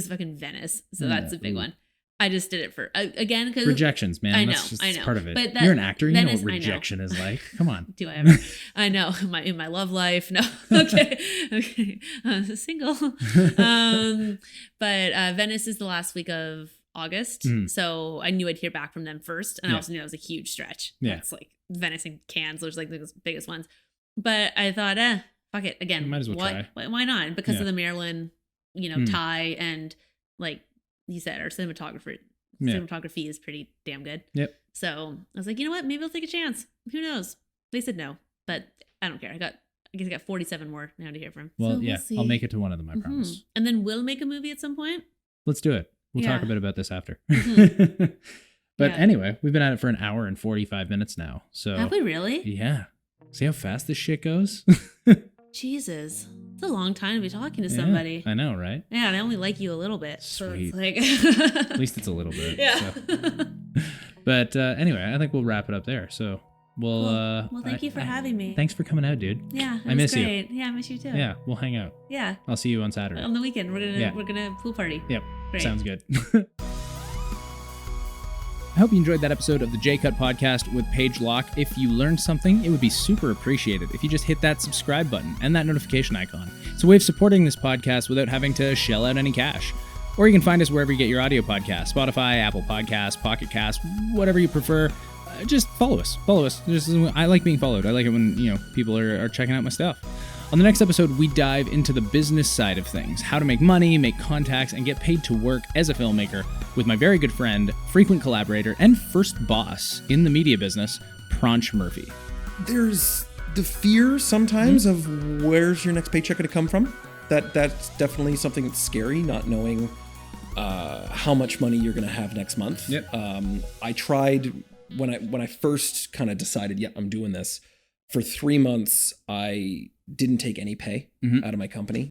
fucking Venice, so that's a big one. I just did it for again because rejections, man. I know, that's just I know. Part of it. But you're an actor. You know what rejection is like. Come on. Do I ever? I know in my love life. No. Okay. Single. But Venice is the last week of August, so I knew I'd hear back from them first, and I also knew that was a huge stretch. Yeah, it's like Venice and Cannes, those like the biggest ones. But I thought, fuck it. Again, might as well try. Why not? Because of the Marilyn, tie, and like you said, our cinematography is pretty damn good. Yep. So I was like, you know what? Maybe I'll take a chance. Who knows? They said no, but I don't care. I guess I got 47 more now to hear from. Well, so yeah, I'll make it to one of them. I promise. And then we'll make a movie at some point. Let's do it. We'll talk a bit about this after. But anyway, we've been at it for an hour and 45 minutes now. So have we really? Yeah. See how fast this shit goes? Jesus. It's a long time to be talking to somebody. I know, right? Yeah, and I only like you a little bit. Sweet. So it's like at least it's a little bit. Yeah. So. But anyway, I think we'll wrap it up there. So we'll Well, thank you for having me. Thanks for coming out, dude. Yeah, I miss great. you. Yeah, I miss you too. Yeah, we'll hang out. Yeah. I'll see you on Saturday. On the weekend. We're gonna pool party. Yep. Great. Sounds good. I hope you enjoyed that episode of the J-Cut podcast with Paige Locke. If you learned something, it would be super appreciated if you just hit that subscribe button and that notification icon. It's a way of supporting this podcast without having to shell out any cash. Or you can find us wherever you get your audio podcasts, Spotify, Apple Podcasts, Pocket Cast, whatever you prefer. Just follow us. I like being followed. I like it when, people are checking out my stuff. On the next episode, we dive into the business side of things, how to make money, make contacts, and get paid to work as a filmmaker with my very good friend, frequent collaborator, and first boss in the media business, Pranch Murphy. There's the fear sometimes of where's your next paycheck going to come from. That's definitely something that's scary, not knowing how much money you're going to have next month. Yep. I tried when I first kind of decided, I'm doing this. For 3 months, I didn't take any pay out of my company.